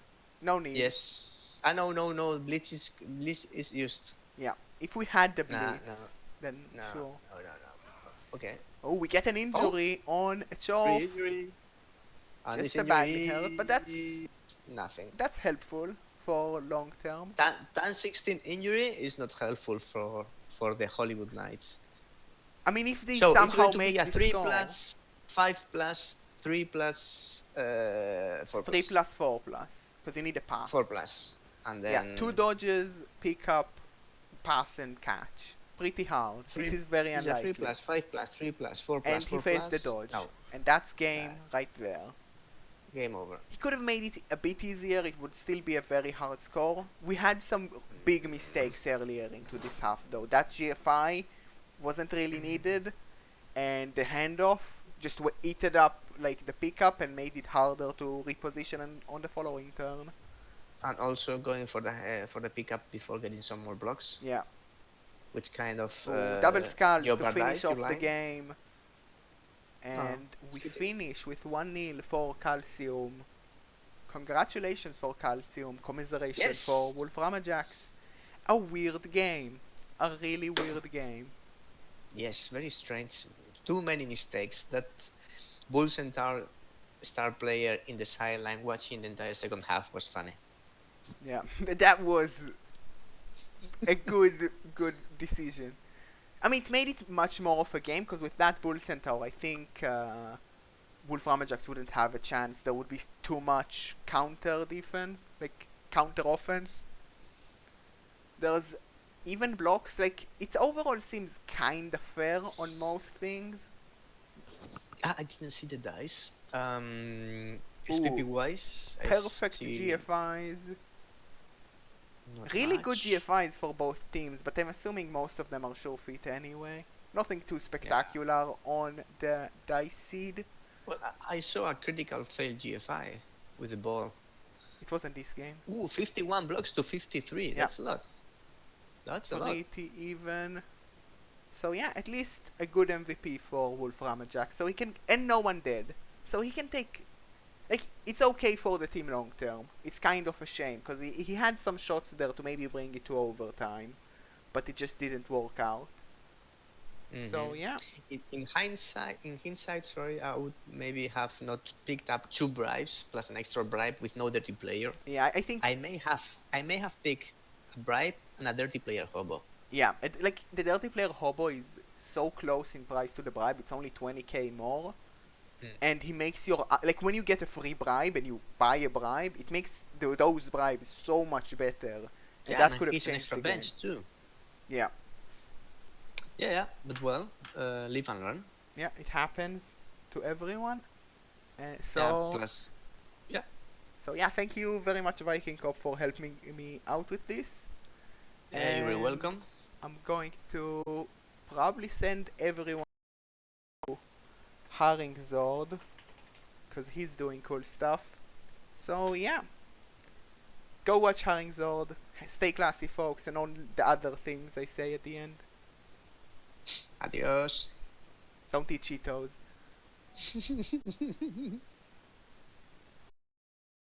no need. Yes. No. Blitz is used. Yeah, if we had the Nah, blitz, no. then No. sure. No. Okay. Oh, we get an injury on a Chof. Free injury. And Just this a badly injury, hurt, but that's nothing. That's helpful for long term. Tan 16 injury is not helpful for the Hollywood Knights. I mean, if they So somehow it's going to make be a this 3 score, plus, 5 plus, 3 plus, 4 3 plus. plus 4 plus, because you need a pass. 4 plus. And then Yeah, 2 dodges, pick up, pass and catch. Pretty hard. This is very unlikely. 3 plus, 5 plus, 3 plus, 4 plus, And he 4 faced the plus. dodge. No. And that's game right there. Game over. He could have made it a bit easier. It would still be a very hard score. We had some big mistakes earlier into this half, though. That GFI wasn't really needed, and the handoff just eated up like the pickup and made it harder to reposition on the following turn. And also going for the pickup before getting some more blocks. Yeah. Which kind of Double skulls to jeopardized finish your off the line. game. And we finish with 1-0 for Calcium. Congratulations for Calcium. Commiseration Yes. for Wolfram Ajax. A weird game. A really weird game. Yes, very strange. Too many mistakes. That Bull Centaur star player in the sideline watching the entire second half was funny. Yeah, that was a good decision. I mean, it made it much more of a game, because with that Bull Centaur, I think Wolfram Ajax wouldn't have a chance. There would be too much counter defense, like counter offense. There's even blocks, like it overall seems kinda fair on most things. I didn't see the dice. SPP wise, I Perfect see GFIs. not Really good much. GFIs for both teams, but I'm assuming most of them are sure fit anyway. Nothing too spectacular on the dice seed. Well, I saw a critical fail GFI with the ball. It wasn't this game. Ooh, 51 blocks to 53. Yeah. That's a lot. That's a lot. Pretty even. So yeah, at least a good MVP for Wolfram Ajax. So he can, and no one dead. So he can take, like, it's okay for the team long term. It's kind of a shame, because he had some shots there to maybe bring it to overtime, but it just didn't work out. So yeah, In hindsight, sorry, I would maybe have not picked up 2 bribes plus an extra bribe with no dirty player. yeah, I think I may have picked a bribe and a dirty player hobo. yeah, like the dirty player hobo is so close in price to the bribe. It's only 20k more, and he makes your like when you get a free bribe and you buy a bribe, it makes those bribes so much better. And that could have he's an changed extra the game. bench too. Yeah, Yeah, but well, live and learn. yeah, it happens to everyone. Yeah, So plus, so yeah, thank you very much, Viking Cop, for helping me out with this. you're very And welcome. I'm going to probably send everyone to Haring Zord, because he's doing cool stuff. So yeah, go watch Haring Zord, stay classy folks, and all the other things I say at the end. Adios. Don't eat Cheetos.